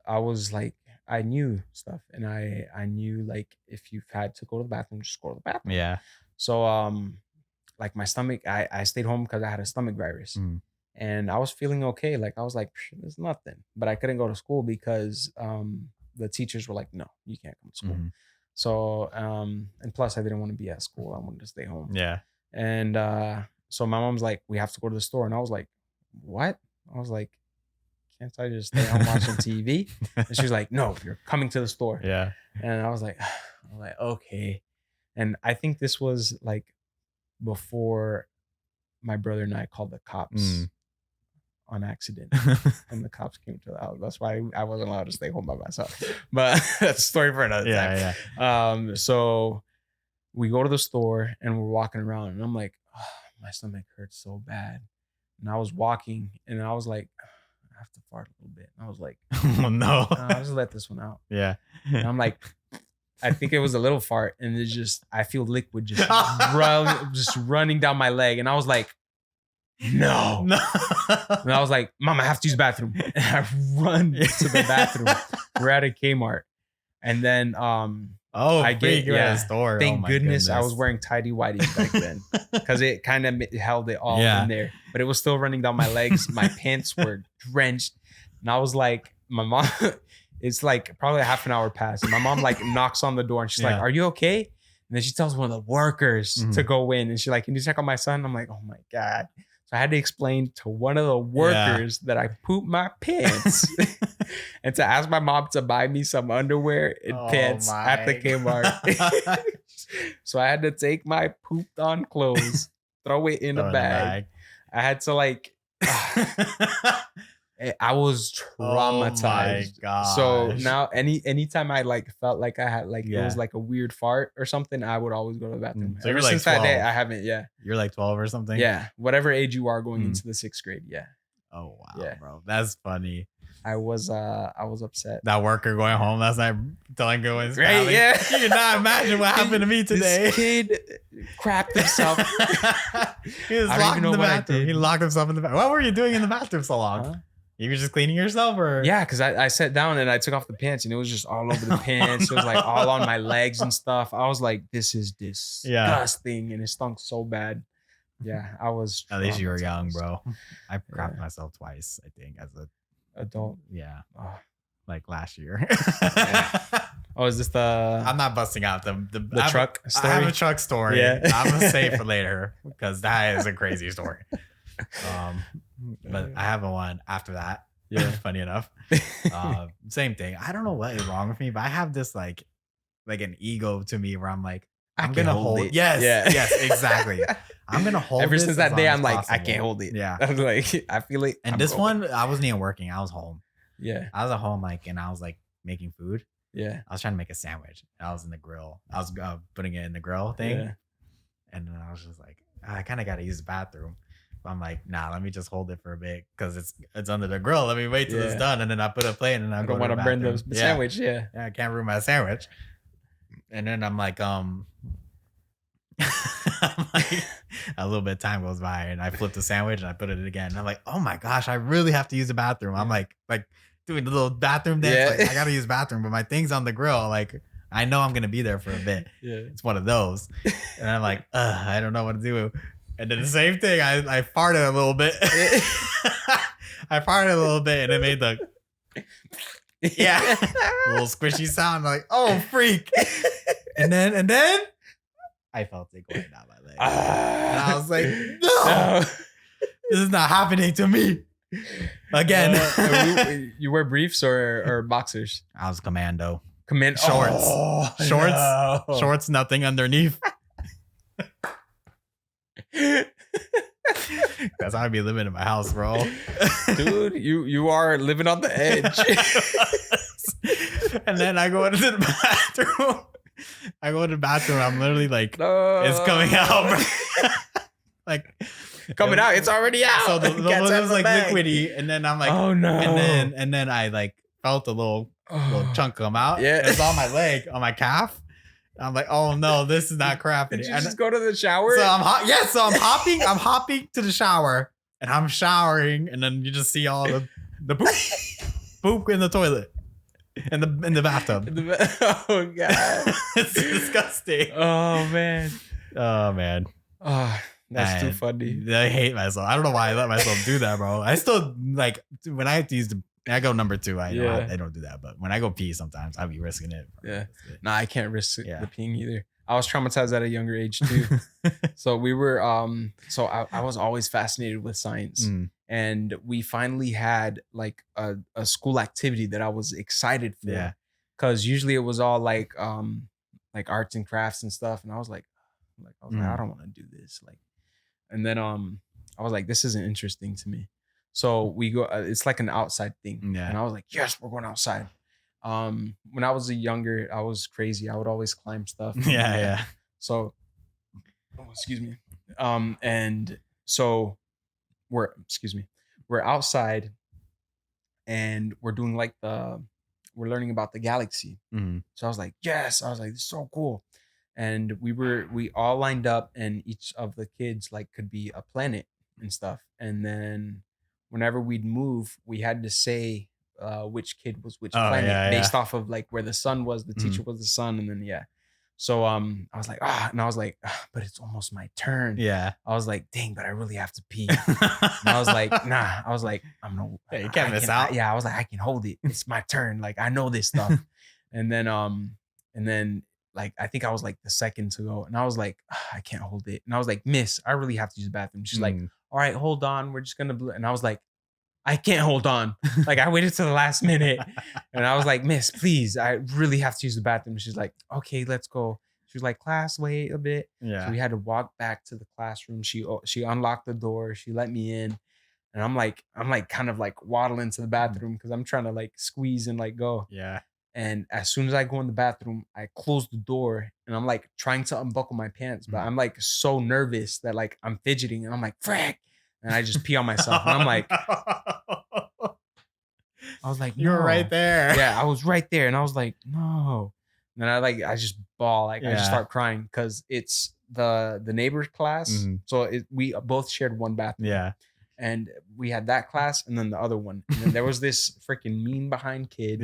S1: like I knew stuff and I knew like if you've had to go to the bathroom, just go to the bathroom.
S2: Yeah.
S1: So like my stomach, I stayed home because I had a stomach virus.
S2: Mm.
S1: And I was feeling okay. Like I was like, there's nothing. But I couldn't go to school because the teachers were like, no, you can't come to school.
S2: Mhm.
S1: So and plus I didn't want to be at school. I wanted to stay home.
S2: Yeah.
S1: And so my mom's like, we have to go to the store. And I was like, what? I was like, can't I just stay home watching TV? And she was like, no, you're coming to the store.
S2: Yeah.
S1: And I was like, okay. And I think this was like before my brother and I called the cops on accident. And the cops came to the house. That's why I wasn't allowed to stay home by myself. But that's a story for another time.
S2: Yeah.
S1: So we go to the store and we're walking around and I'm like, oh, my stomach hurts so bad. And I was walking and I was like, I have to fart a little bit. And I was like,
S2: Oh no.
S1: I'll just let this one out.
S2: Yeah.
S1: And I'm like, I think it was a little fart. And it's just, I feel liquid just running down my leg. And I was like, no. And I was like, Mom, I have to use the bathroom. And I run to the bathroom. We're at a Kmart. And then I get
S2: a store.
S1: Thank goodness I was wearing tidy whities back then because it kind of held it all in there, but it was still running down my legs. My pants were drenched, and I was like, my mom. It's like probably a half an hour passed, and my mom like knocks on the door, and she's like, "Are you okay?" And then she tells one of the workers to go in, and she's like, "Can you check on my son?" I'm like, "Oh my God." So I had to explain to one of the workers that I pooped my pants and to ask my mom to buy me some underwear and pants at the Kmart. So I had to take my pooped on clothes, throw it in a bag. I had to like, I was traumatized.
S2: Oh my gosh.
S1: So now anytime I like felt like I had like it was like a weird fart or something, I would always go to the bathroom.
S2: So
S1: Ever
S2: you're like
S1: since that day,
S2: 12.
S1: I haven't. Yeah.
S2: You're like 12 or something?
S1: Yeah. Whatever age you are going into the 6th grade. Yeah.
S2: Oh wow,
S1: Yeah.
S2: bro. That's funny.
S1: I was upset.
S2: That worker going home last night telling his
S1: Right,
S2: family,
S1: yeah.
S2: You cannot imagine what happened to me today.
S1: This kid crapped himself.
S2: He was
S1: I don't
S2: locked
S1: even
S2: in
S1: know
S2: the
S1: what I
S2: bathroom.
S1: did.
S2: He locked himself in the bathroom. What were you doing in the bathroom so long?
S1: Huh?
S2: You were just cleaning yourself, or
S1: Yeah, because I sat down and I took off the pants and it was just all over the pants. It was like all on my legs and stuff. I was like, this is disgusting. And it stunk so bad. Yeah, I was.
S2: At least you were young,
S1: traumatized.
S2: bro. I crapped myself twice, I think, as a
S1: Adult.
S2: yeah,
S1: Oh.
S2: like last year.
S1: Oh, is this the?
S2: I'm not busting out the
S1: truck story.
S2: I have a truck story.
S1: Yeah.
S2: I'm gonna save for later because that is a crazy story. But I have a one after that.
S1: Yeah.
S2: Funny enough. Same thing. I don't know what is wrong with me, but I have this like an ego to me where I'm like, I'm gonna hold it. Yes.
S1: Yeah.
S2: Yes, exactly. I'm gonna hold it.
S1: Ever since that day, I'm like, I can't hold it.
S2: Yeah.
S1: I'm like, I feel it.
S2: And this one, I wasn't even working. I was home.
S1: Yeah.
S2: I was at home, like, and I was like making food.
S1: Yeah.
S2: I was trying to make a sandwich. I was in the grill. I was putting it in the grill thing.
S1: Yeah.
S2: And then I was just like, I kind of got to use the bathroom. I'm like, nah, let me just hold it for a bit because it's under the grill. Let me wait till it's done, and then I put a plate, and then I
S1: I
S2: go
S1: don't
S2: to
S1: want
S2: the
S1: to burn
S2: bathroom.
S1: the sandwich. Yeah.
S2: Yeah, I can't ruin my sandwich. And then I'm like, I'm like, a little bit of time goes by, and I flip the sandwich and I put it again. And I'm like, oh my gosh, I really have to use the bathroom. I'm like doing the little bathroom dance. Like, I gotta use bathroom, but my thing's on the grill. Like, I know I'm gonna be there for a bit.
S1: Yeah.
S2: It's one of those, and I'm like, I don't know what to do. And then the same thing, I farted a little bit. I farted a little bit, and it made the little squishy sound. I'm like, oh freak! And then I felt it going down my leg, and I was like, no, this is not happening to me again.
S1: You wear briefs or boxers?
S2: I was commando.
S1: Shorts.
S2: Shorts, nothing underneath. That's how I'd be living in my house, bro.
S1: Dude, you are living on the edge.
S2: And then I go into the bathroom. I'm literally like, it's coming out, bro. Like
S1: coming out. It's already out.
S2: So the was like liquidy, and then I'm like,
S1: oh no.
S2: And then I like felt a little chunk come out.
S1: Yeah,
S2: it's on my leg, on my calf. I'm like, oh no, this is not crap.
S1: Did you just go to the shower?
S2: So I'm hopping. I'm hopping to the shower, and I'm showering, and then you just see all the poop in the toilet, in the bathtub.
S1: Oh god,
S2: it's disgusting.
S1: Oh man.
S2: Oh,
S1: that's too funny.
S2: I hate myself. I don't know why I let myself do that, bro. I still like when I have to use I go number 2. I don't do that, but when I go pee, sometimes I'll be risking it.
S1: Yeah, nah, I can't risk the peeing either. I was traumatized at a younger age too. So we were, so I was always fascinated with science, and we finally had like a school activity that I was excited for.
S2: Yeah,
S1: because usually it was all like arts and crafts and stuff, and I was like, I don't want to do this. Like, and then I was like, this isn't interesting to me. So we go, it's like an outside thing.
S2: Yeah.
S1: And I was like, yes, we're going outside. When I was younger, I was crazy. I would always climb stuff.
S2: Yeah.
S1: So, excuse me. And so we're outside, and we're doing like we're learning about the galaxy. So I was like, yes. I was like, this is so cool. And we all lined up, and each of the kids like could be a planet and stuff. And then whenever we'd move, we had to say which kid was which planet based off of like where the sun was. The teacher was the sun, and then So I was like, and I was like, but it's almost my turn.
S2: Yeah.
S1: I was like, dang, but I really have to pee. And I was like, nah. I was like,
S2: you can't miss out.
S1: I was like, I can hold it. It's my turn. Like, I know this stuff. and then like I think I was like the second to go, and I was like, I can't hold it. And I was like, Miss, I really have to use the bathroom. She's like, all right, hold on. We're just gonna. And I was like, I can't hold on. Like, I waited till the last minute, and I was like, Miss, please, I really have to use the bathroom. She's like, okay, let's go. She was like, class, wait a bit.
S2: Yeah.
S1: So we had to walk back to the classroom. She unlocked the door. She let me in, and I'm like kind of like waddling to the bathroom because I'm trying to like squeeze and like go.
S2: Yeah.
S1: And as soon as I go in the bathroom, I close the door, and I'm like trying to unbuckle my pants, but I'm like so nervous that like I'm fidgeting, and I'm like, frick. And I just pee on myself. And I'm like, I was like, no.
S2: You were right there.
S1: Yeah, I was right there. And I was like, no. And then I just bawl. Like, I just start crying because it's the neighbor's class. So we both shared one bathroom.
S2: Yeah.
S1: And we had that class and then the other one. And then there was this freaking mean behind kid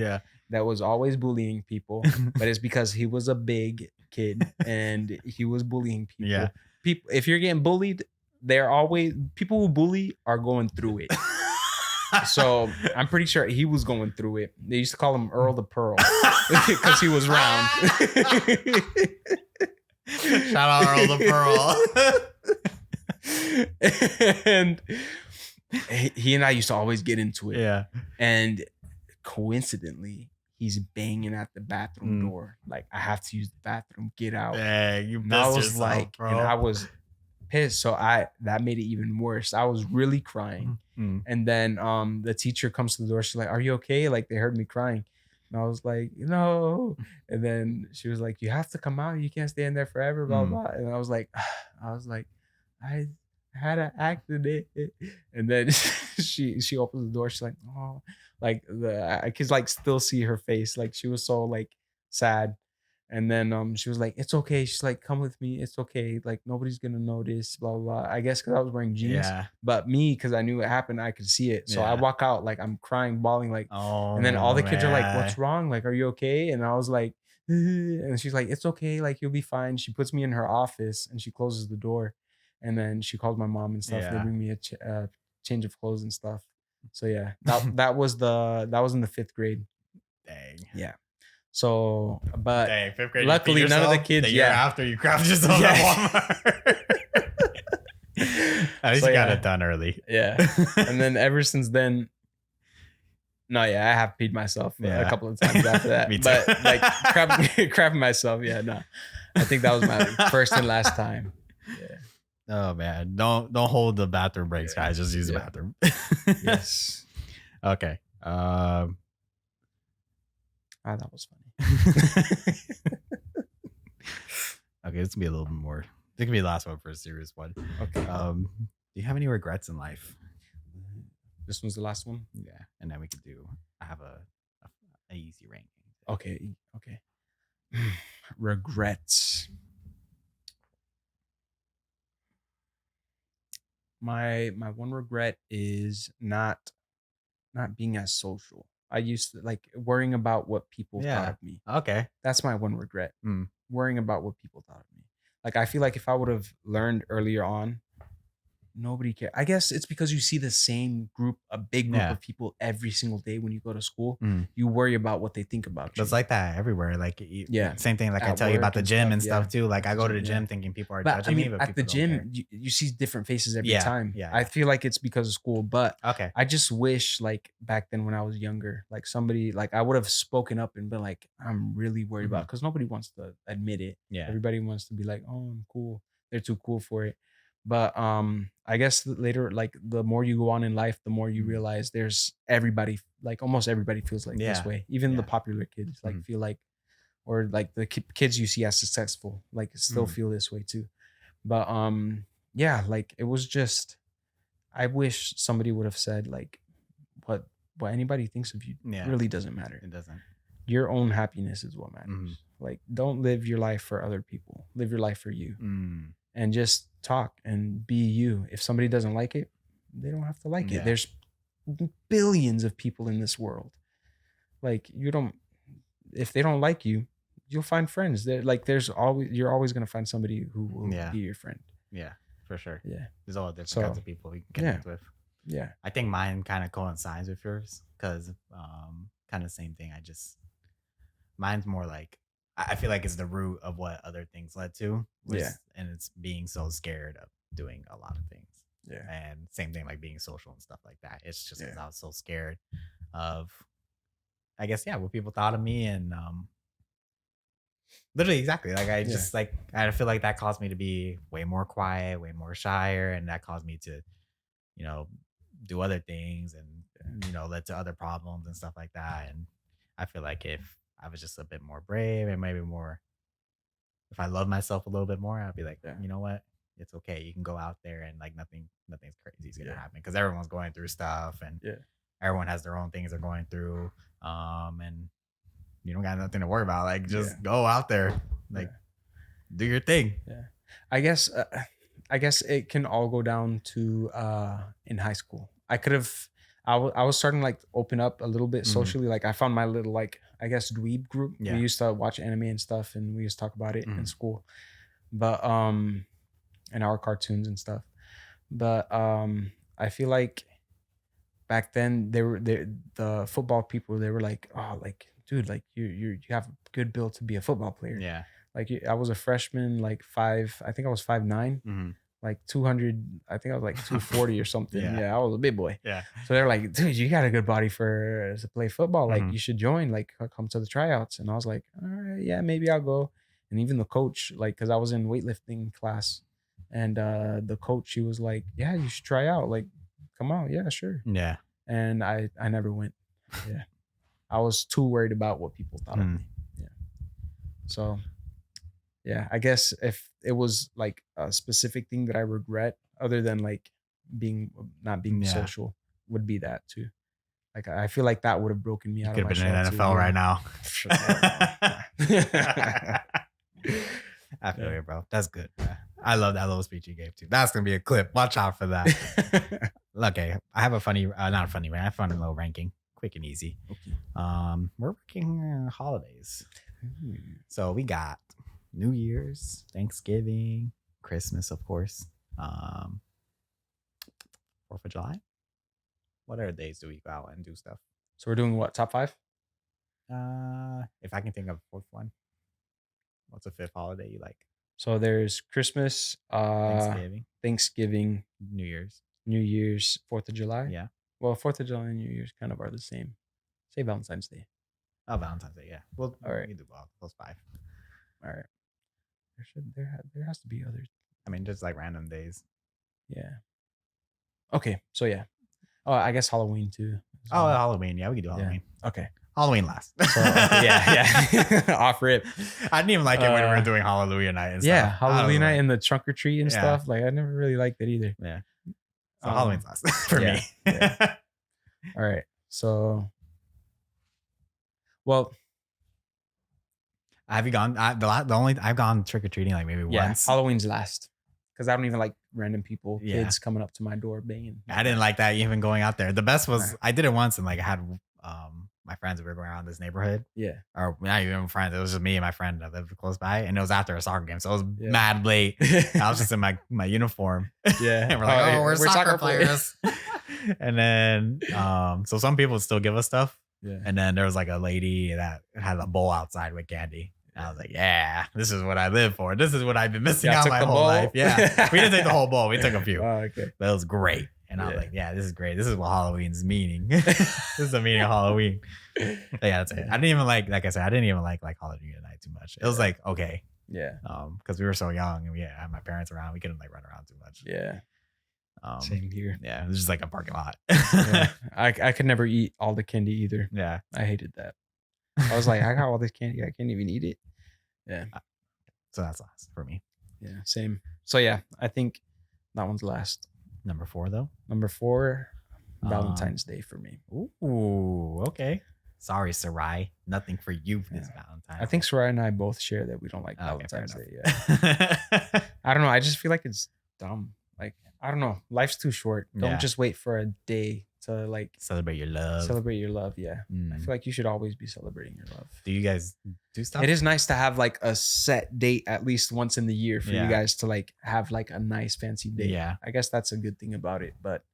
S1: that was always bullying people. But it's because he was a big kid and he was bullying people.
S2: Yeah.
S1: People, if you're getting bullied, they're always, people who bully are going through it. So I'm pretty sure he was going through it. They used to call him Earl the Pearl because he was round.
S2: Shout out Earl the
S1: Pearl. And he and I used to always get into it.
S2: Yeah.
S1: And coincidentally, he's banging at the bathroom door. Like, I have to use the bathroom. Get out.
S2: Yeah, you
S1: and I was
S2: yourself,
S1: like,
S2: bro.
S1: and I was pissed. So that made it even worse. I was really crying. And then the teacher comes to the door. She's like, are you okay? Like, they heard me crying. And I was like, no. And then she was like, you have to come out. You can't stay in there forever, blah, blah. And I was like, I I had an accident. And then she opens the door. She's like, oh, like I could like still see her face. Like she was so like sad. And then she was like, it's okay. She's like, come with me. It's okay. Like nobody's gonna notice. Blah blah. Blah. I guess because I was wearing jeans,
S2: Yeah.
S1: but me because I knew it happened, I could see it. So I
S2: Yeah.
S1: walk out like I'm crying, bawling, like, and then all
S2: Oh
S1: the kids are like,
S2: man.
S1: what's wrong? Like, are you okay? And I was like, and she's like, it's okay. Like you'll be fine. She puts me in her office and she closes the door, and then she calls my mom and stuff. They
S2: Yeah.
S1: bring me a change of clothes and stuff. So yeah, that was in the 5th grade.
S2: Dang.
S1: Yeah. So, but
S2: Dang, 5th grade.
S1: luckily none of the kids.
S2: The year
S1: Yeah.
S2: after you crapped yourself
S1: Yeah.
S2: at Walmart. At least
S1: So,
S2: you got
S1: yeah.
S2: it done early.
S1: Yeah. And then ever since then, no, yeah, I have peed myself a
S2: Yeah.
S1: couple of times after that.
S2: Me too.
S1: But like crapping myself, yeah, no. I think that was my first and last time. Yeah.
S2: Oh man, don't hold the bathroom breaks, guys. Just use the
S1: Yeah.
S2: bathroom.
S1: Yes.
S2: Okay.
S1: Oh, that was funny.
S2: Okay, this can be a little bit more. This can be the last one for a serious one.
S1: Okay.
S2: Do you have any regrets in life?
S1: This one's the last one.
S2: Yeah, and then we could do. I have a easy ranking.
S1: Okay. Okay. Regrets. My one regret is not being as social. I used to like worrying about what people thought
S2: Yeah.
S1: of me.
S2: Okay.
S1: That's my one regret.
S2: Mm.
S1: Worrying about what people thought of me. Like I feel like if I would have learned earlier on, nobody cares. I guess it's because you see the same group, a big group
S2: Yeah.
S1: of people every single day when you go to school.
S2: Mm.
S1: You worry about what they think about you.
S2: It's like that everywhere. Like
S1: Yeah.
S2: same thing. Like I
S1: At
S2: tell you about
S1: work
S2: the
S1: and
S2: gym
S1: stuff,
S2: and stuff
S1: yeah.
S2: too. Like I go to the
S1: Yeah.
S2: gym thinking people are
S1: But I
S2: judging
S1: mean,
S2: me, but
S1: at the
S2: people don't care.
S1: gym, you see different faces every
S2: Yeah,
S1: time.
S2: yeah,
S1: I
S2: yeah.
S1: feel like it's because of school, but
S2: Okay.
S1: I just wish like back then when I was younger, like somebody like I would have spoken up and been like, I'm really worried about, because nobody wants to admit it.
S2: Yeah.
S1: Everybody wants to be like, oh, I'm cool. They're too cool for it. But I guess later, like the more you go on in life, the more you realize there's everybody, like almost everybody feels like this
S2: Yeah,
S1: way. Even the
S2: yeah.
S1: popular kids like feel like, or like the kids you see as successful, like still feel this way too. But yeah, like it was just, I wish somebody would have said like what anybody thinks of you
S2: Yeah.
S1: really doesn't matter.
S2: It doesn't.
S1: Your own happiness is what matters. Like don't live your life for other people. Live your life for you. And just talk and be you. If somebody doesn't like it, they don't have to like
S2: Yeah.
S1: it. There's billions of people in this world. Like if they don't like you, you'll find friends. You're always gonna find somebody who will be your friend.
S2: Yeah, for sure.
S1: Yeah.
S2: There's all different kinds of people you can connect with.
S1: Yeah.
S2: I think mine kind of coincides with yours because kind of same thing. Mine's more like I feel like it's the root of what other things led to. And it's being so scared of doing a lot of things.
S1: Yeah.
S2: And same thing like being social and stuff like that. It's just because I was so scared of, I guess, what people thought of me, and literally exactly like I just like I feel like that caused me to be way more quiet, way more shyer, and that caused me to, do other things, and led to other problems and stuff like that. And I feel like if I was just a bit more brave and maybe more, if I love myself a little bit more, I'd be like, you know what? It's okay. You can go out there and like nothing's crazy is gonna happen, because everyone's going through stuff, and everyone has their own things they're going through. And you don't got nothing to worry about. Like just go out there, like do your thing.
S1: Yeah. I guess it can all go down to in high school. I was starting to like open up a little bit socially. Like I found my little like I guess dweeb group.
S2: Yeah.
S1: We used to watch anime and stuff, and we used to talk about it in school. But and our cartoons and stuff. But I feel like back then the football people, they were like, oh, like dude, like you have a good build to be a football player.
S2: Yeah.
S1: Like I was a freshman, like I think I was 5'9", like 200. I think I was like 240 or something. Yeah, I was a big boy.
S2: Yeah.
S1: So they're like, dude, you got a good body to play football. Like you should join. Like come to the tryouts. And I was like, all right, yeah, maybe I'll go. And even the coach, like, cause I was in weightlifting class, and the coach, she was like, yeah, you should try out. Like, come out. Yeah, sure.
S2: Yeah.
S1: And I never went. Yeah. I was too worried about what people thought of me. Yeah. So, yeah, I guess if it was like a specific thing that I regret, other than like not being social would be that too. Like I feel like that would have broken me
S2: You
S1: out of
S2: could
S1: my
S2: have been in
S1: shell
S2: the
S1: too.
S2: NFL right now. I feel
S1: Yeah.
S2: you, bro. That's good. I love that little speech you gave too. That's gonna be a clip. Watch out for that. Okay, I have a funny, not a funny, I have a fun little ranking, quick and easy.
S1: Okay.
S2: We're working holidays, so we got New Year's, Thanksgiving, Christmas, of course, 4th of July. What other days do we go out and do stuff?
S1: So we're doing what, top 5?
S2: If I can think of a 4th one, what's a 5th holiday you like?
S1: So there's Christmas, Thanksgiving,
S2: New Year's,
S1: 4th of July.
S2: yeah.
S1: Well, 4th of July and New Year's kind of are the same. Say Valentine's Day.
S2: Oh, Valentine's Day, yeah. Well,
S1: all right.
S2: We can do all those 5.
S1: All right. There has to be others.
S2: I mean, just like random days.
S1: Yeah. Okay. So yeah. Oh, I guess Halloween too.
S2: Oh, Halloween. Yeah, we can do Halloween.
S1: Yeah. Okay.
S2: Halloween last.
S1: So, okay, yeah. Off rip.
S2: I didn't even like it when we were doing Hallelujah night and stuff.
S1: Yeah, Halloween night and the trunk or treat and
S2: Yeah.
S1: stuff. Like I never really liked it either.
S2: Yeah. So Halloween's last for me.
S1: Yeah. All right. So, well,
S2: have you gone? I've gone trick or treating like maybe once.
S1: Halloween's last because I don't even like random people,
S2: Yeah.
S1: kids coming up to my door banging.
S2: I didn't like that even going out there. The best was I did it once and like I had my friends, we were going around this neighborhood.
S1: Yeah.
S2: Or not even friends. It was just me and my friend that lived close by, and it was after a soccer game, so it was mad late. I was just in my uniform.
S1: Yeah.
S2: And we're like, we're soccer players. And then so some people would still give us stuff.
S1: Yeah.
S2: And then there was like a lady that had a bowl outside with candy. And I was like, yeah, this is what I live for. This is what I've been missing out my whole life. Yeah. We didn't take the whole bowl. We took a few.
S1: Oh, okay.
S2: That was great. And I was like, yeah, this is great. This is what Halloween's meaning. This is the meaning of Halloween. But yeah, that's it. I didn't even like I said, I didn't even like Halloween night too much. It was like, okay.
S1: Yeah.
S2: Because we were so young and we had my parents around. We couldn't like run around too much.
S1: Yeah. Same here.
S2: Yeah. It was just like a parking lot.
S1: Yeah. I could never eat all the candy either.
S2: Yeah.
S1: I hated that. I was like, I got all this candy. I can't even eat it. Yeah.
S2: So that's last for me.
S1: Yeah. Same. So yeah, I think that one's last.
S2: Number 4 though.
S1: Number 4, Valentine's Day for me.
S2: Ooh, okay. Sorry, Sarai. Nothing for you for this Valentine's.
S1: I think Sarai and I both share that we don't like Valentine's Day.
S2: Yeah.
S1: I don't know. I just feel like it's dumb. Like, I don't know. Life's too short. Don't just wait for a day to like
S2: celebrate your love.
S1: Yeah. I feel like you should always be celebrating your love.
S2: Do you guys do stuff?
S1: It is nice to have like a set date at least once in the year for you guys to like have like a nice fancy date.
S2: Yeah.
S1: I guess that's a good thing about it. But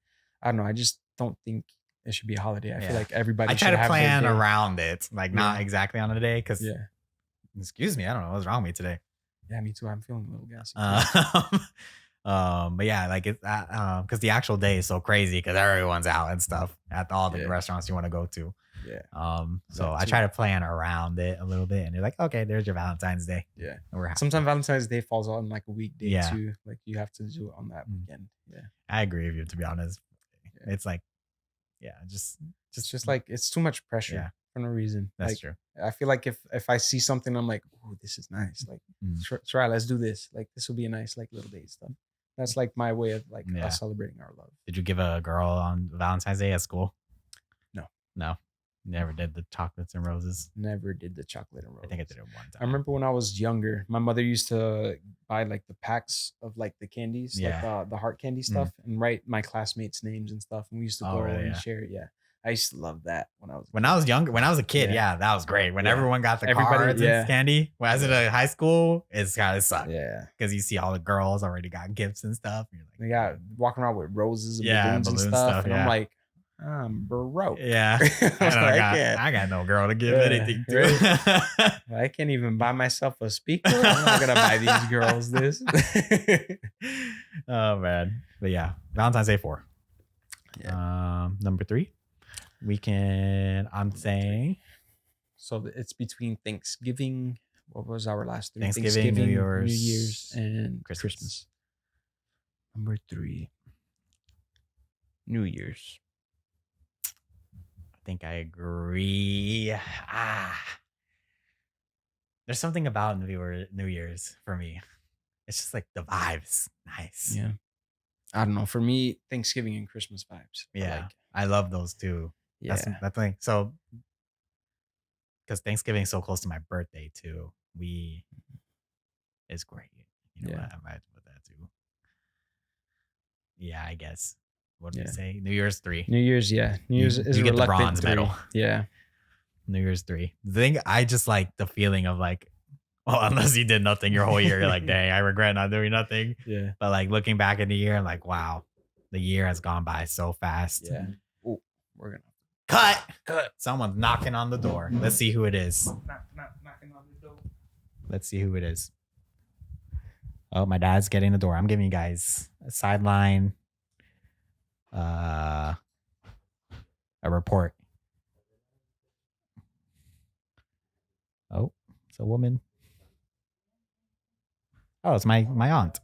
S1: I don't know. I just don't think it should be a holiday. I feel like everybody should have.
S2: I try to plan around it, like not exactly on a day. Because excuse me, I don't know what's wrong with me today.
S1: Yeah, me too. I'm feeling a little gassy.
S2: But yeah, like it's because the actual day is so crazy because everyone's out and stuff at all the restaurants you want to go to.
S1: Yeah.
S2: So I try to plan around it a little bit, and you're like, okay, there's your Valentine's Day.
S1: Yeah.
S2: And we're happy.
S1: Sometimes Valentine's Day falls on like a weekday too. Like you have to do it on that weekend. Yeah.
S2: I agree with you, to be honest. Yeah. It's like, just
S1: like it's too much pressure for no reason.
S2: That's
S1: like,
S2: true.
S1: I feel like if I see something, I'm like, oh, this is nice. Like, try, let's do this. Like, this will be a nice like little date stuff. That's like my way of like us celebrating our love.
S2: Did you give a girl on Valentine's Day at school? No. Never did the chocolates and roses.
S1: Never did the chocolate and roses.
S2: I think I did it one time.
S1: I remember when I was younger, my mother used to buy like the packs of like the candies, like the heart candy stuff, and write my classmates' names and stuff. And we used to go and share it. Yeah. I used to love that when I was younger.
S2: When I was a kid, that was great. When everyone got the cards and candy. When I was in high school, it's kind of sucked. Yeah, because you see all the girls already got gifts and stuff. You're like,
S1: they got walking around with roses and balloons and stuff. And I'm like, I'm broke.
S2: Yeah, I got no girl to give anything to.
S1: I can't even buy myself a speaker. I'm not gonna buy these girls this.
S2: Oh man, but yeah, Valentine's Day 4. Number 3. I'm saying.
S1: So it's between Thanksgiving. What was our last 3?
S2: Thanksgiving, New
S1: Year's, and Christmas. Number 3. New Year's.
S2: I think I agree. There's something about New Year's for me. It's just like the vibes. Nice.
S1: Yeah. I don't know. For me, Thanksgiving and Christmas vibes.
S2: Yeah, I love those too. That's
S1: Yeah.
S2: the thing. So, because Thanksgiving is so close to my birthday too, it's great. You know,
S1: Yeah.
S2: I might with that too. Yeah, I guess. What did we
S1: Yeah.
S2: say? New Year's 3.
S1: New Year's, yeah. New Year's is
S2: you
S1: a
S2: get the
S1: reluctant
S2: bronze
S1: 3.
S2: medal.
S1: Yeah.
S2: New Year's 3. The thing I just like the feeling of like, well, unless you did nothing your whole year, you're like, dang, I regret not doing nothing.
S1: Yeah.
S2: But like looking back in the year, I'm like, wow, the year has gone by so fast.
S1: Yeah. Oh, we're gonna
S2: cut. Someone's knocking on the door. Let's see who it is.
S1: knocking on the door.
S2: Let's see who it is. Oh, my dad's getting the door. I'm giving you guys a sideline, a report. Oh, it's a woman. Oh, it's my aunt.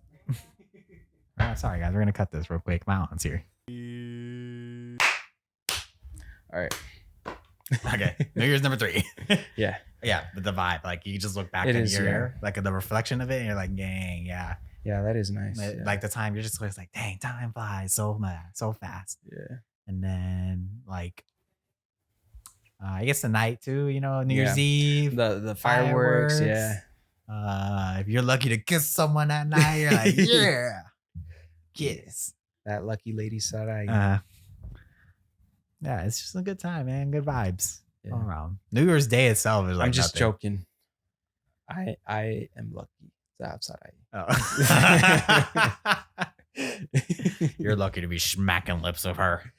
S2: Oh, sorry, guys. We're gonna cut this real quick. My aunt's here.
S1: All right.
S2: Okay. New Year's number 3.
S1: Yeah.
S2: Yeah, but the vibe, like you just look back
S1: It
S2: in
S1: is,
S2: your year, like the reflection of it, and you're like, dang, yeah.
S1: Yeah, that is nice.
S2: Like,
S1: Yeah.
S2: like the time, you're just always like, dang, time flies so fast.
S1: Yeah.
S2: And then like, I guess the night too, you know, New Year's Eve,
S1: The fireworks. Yeah.
S2: If you're lucky to kiss someone that night, you're like, yeah, kiss.
S1: That lucky lady Sarai.
S2: Yeah, it's just a good time, man. Good vibes all
S1: Yeah.
S2: around. New Year's Day itself is like
S1: I'm just
S2: nothing.
S1: joking. I am lucky to have Sarai.
S2: Oh. You're lucky to be smacking lips with her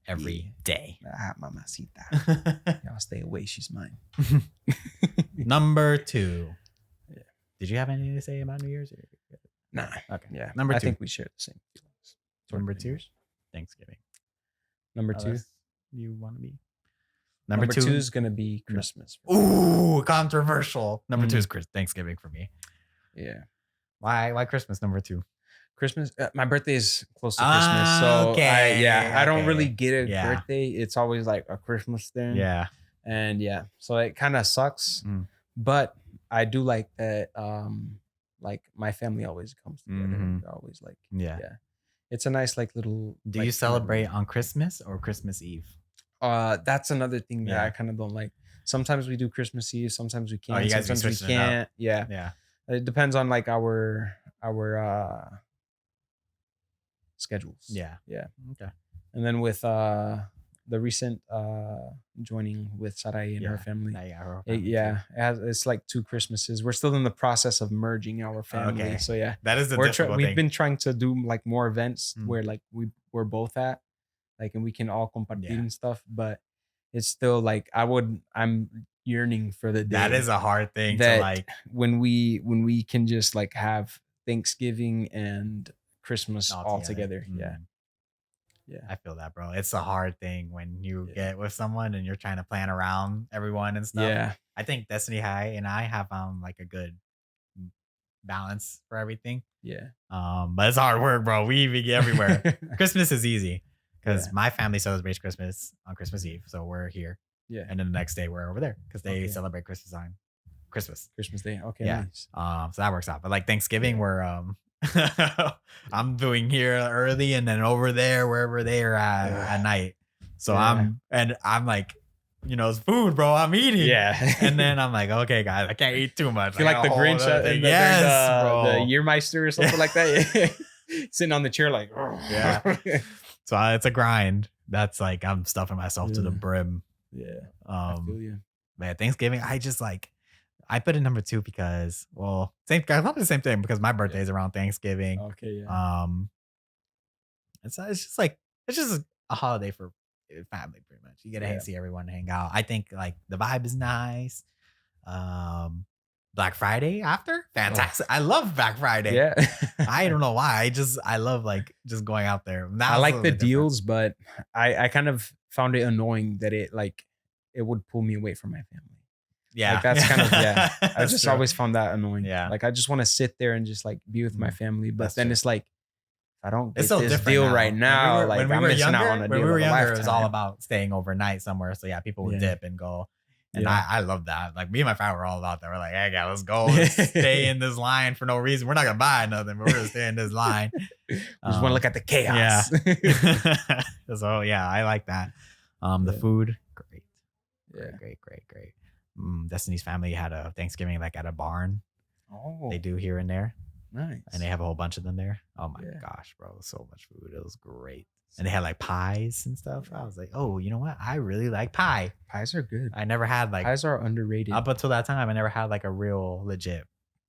S2: every day.
S1: Mamacita. Y'all stay away. She's mine.
S2: Number 2.
S1: Yeah.
S2: Did you have anything to say about New Year's?
S1: Nah.
S2: Okay.
S1: Yeah.
S2: Number 2.
S1: I think we share the same feelings.
S2: Number 2. Thanksgiving.
S1: Number 2.
S2: You want to be?
S1: Number 2 is gonna be Christmas.
S2: Ooh, controversial. Number 2 is Thanksgiving for me.
S1: Yeah.
S2: Why Christmas number 2?
S1: Christmas. My birthday is close to Christmas, so I don't really get a birthday. It's always like a Christmas thing.
S2: Yeah.
S1: And so it kind of sucks, but I do like that. Like my family always comes together. They're always like, yeah. It's a nice like little.
S2: Do you celebrate on Christmas or Christmas Eve?
S1: That's another thing that I kind of don't like. Sometimes we do Christmas Eve, sometimes we can't. Sometimes we can't. Yeah. It depends on like our schedules. Yeah.
S2: Okay.
S1: And then with the recent joining with Sarai and her family.
S2: Her
S1: family it's like 2 Christmases. We're still in the process of merging our family.
S2: Okay.
S1: So
S2: that is the difficult
S1: we've
S2: thing.
S1: been trying to do like more events where like we're both at, like, and we can all compartir and stuff, but it's still like I'm yearning for the day.
S2: That is a hard thing to like
S1: when we can just like have Thanksgiving and Christmas all together. Yeah,
S2: I feel that, bro. It's a hard thing when you get with someone and you're trying to plan around everyone and stuff.
S1: Yeah,
S2: I think Destiny High and I have like a good balance for everything.
S1: Yeah.
S2: But it's hard work, bro. We even get everywhere. Christmas is easy because my family celebrates Christmas on Christmas Eve, so we're here. Yeah. And then the next day we're over there because they celebrate Christmas on Christmas
S1: Day. Okay.
S2: Yeah.
S1: Nice.
S2: So that works out. But like Thanksgiving, we're I'm doing here early and then over there wherever they are at night. So I'm like, you know, it's food, bro. I'm eating.
S1: Yeah.
S2: And then I'm like, okay, guys, I can't eat too much.
S1: I feel like the Grinch
S2: bro.
S1: the Yearmeister or something like that. Sitting on the chair like,
S2: yeah. So it's a grind. That's like I'm stuffing myself to the brim.
S1: Yeah. I feel you.
S2: Man, Thanksgiving, I put it number 2 because, well, probably the same thing because my birthday is around Thanksgiving.
S1: Okay, yeah.
S2: It's just a holiday for family, pretty much. You get to see everyone, hang out. I think like the vibe is nice. Black Friday after, fantastic. I love Black Friday.
S1: Yeah.
S2: I don't know why. I love like just going out there.
S1: I like the deals, but I kind of found it annoying that it would pull me away from my family.
S2: Yeah.
S1: Like that's kind of, I just always found that annoying.
S2: Yeah.
S1: Like I just want to sit there and just like be with my family. But then it's like, if I don't get
S2: so
S1: this deal right now,
S2: when we
S1: I'm
S2: were
S1: missing
S2: younger,
S1: out on a deal.
S2: When we were
S1: of a
S2: younger,
S1: lifetime.
S2: it was all about staying overnight somewhere. So people would dip and go. And I love that. Like me and my family were all about that. We're like, hey, guys, let's go. Let's stay in this line for no reason. We're not going to buy nothing, but we're going to stay in this line.
S1: We just want to look at the chaos.
S2: Yeah. So yeah, I like that. The
S1: Yeah.
S2: food, great.
S1: Yeah.
S2: Great. Destiny's family had a Thanksgiving like at a barn.
S1: Oh,
S2: They do here and there,
S1: nice.
S2: and they have a whole bunch of them there. Oh my
S1: Yeah.
S2: gosh, bro, so much food. It was great. And they had like pies and stuff. I was like, oh, you know what? I really like pie.
S1: Pies are good.
S2: I never had like
S1: Pies are underrated.
S2: up until that time. I never had like a real legit,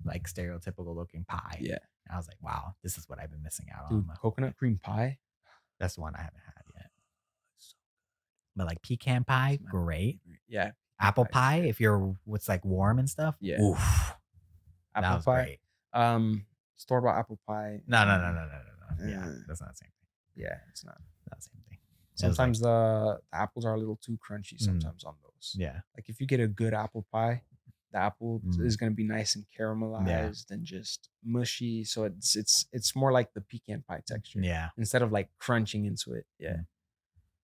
S2: like stereotypical looking pie.
S1: Yeah.
S2: And I was like, wow, this is what I've been missing out
S1: Dude,
S2: on.
S1: coconut cream pie.
S2: That's the one I haven't had yet. But like pecan pie, great.
S1: Yeah.
S2: Apple
S1: pie is
S2: pie, if you're what's like warm and stuff.
S1: Yeah.
S2: Oof,
S1: Apple
S2: that was
S1: pie.
S2: great.
S1: Store bought apple pie.
S2: No. Yeah, that's not the same thing.
S1: Yeah, it's not.
S2: Not the same thing.
S1: Sometimes the apples are a little too crunchy. Sometimes on those.
S2: Yeah.
S1: Like if you get a good apple pie, the apple is gonna be nice and caramelized and just mushy. So it's more like the pecan pie texture.
S2: Yeah.
S1: Instead of like crunching into it. Yeah.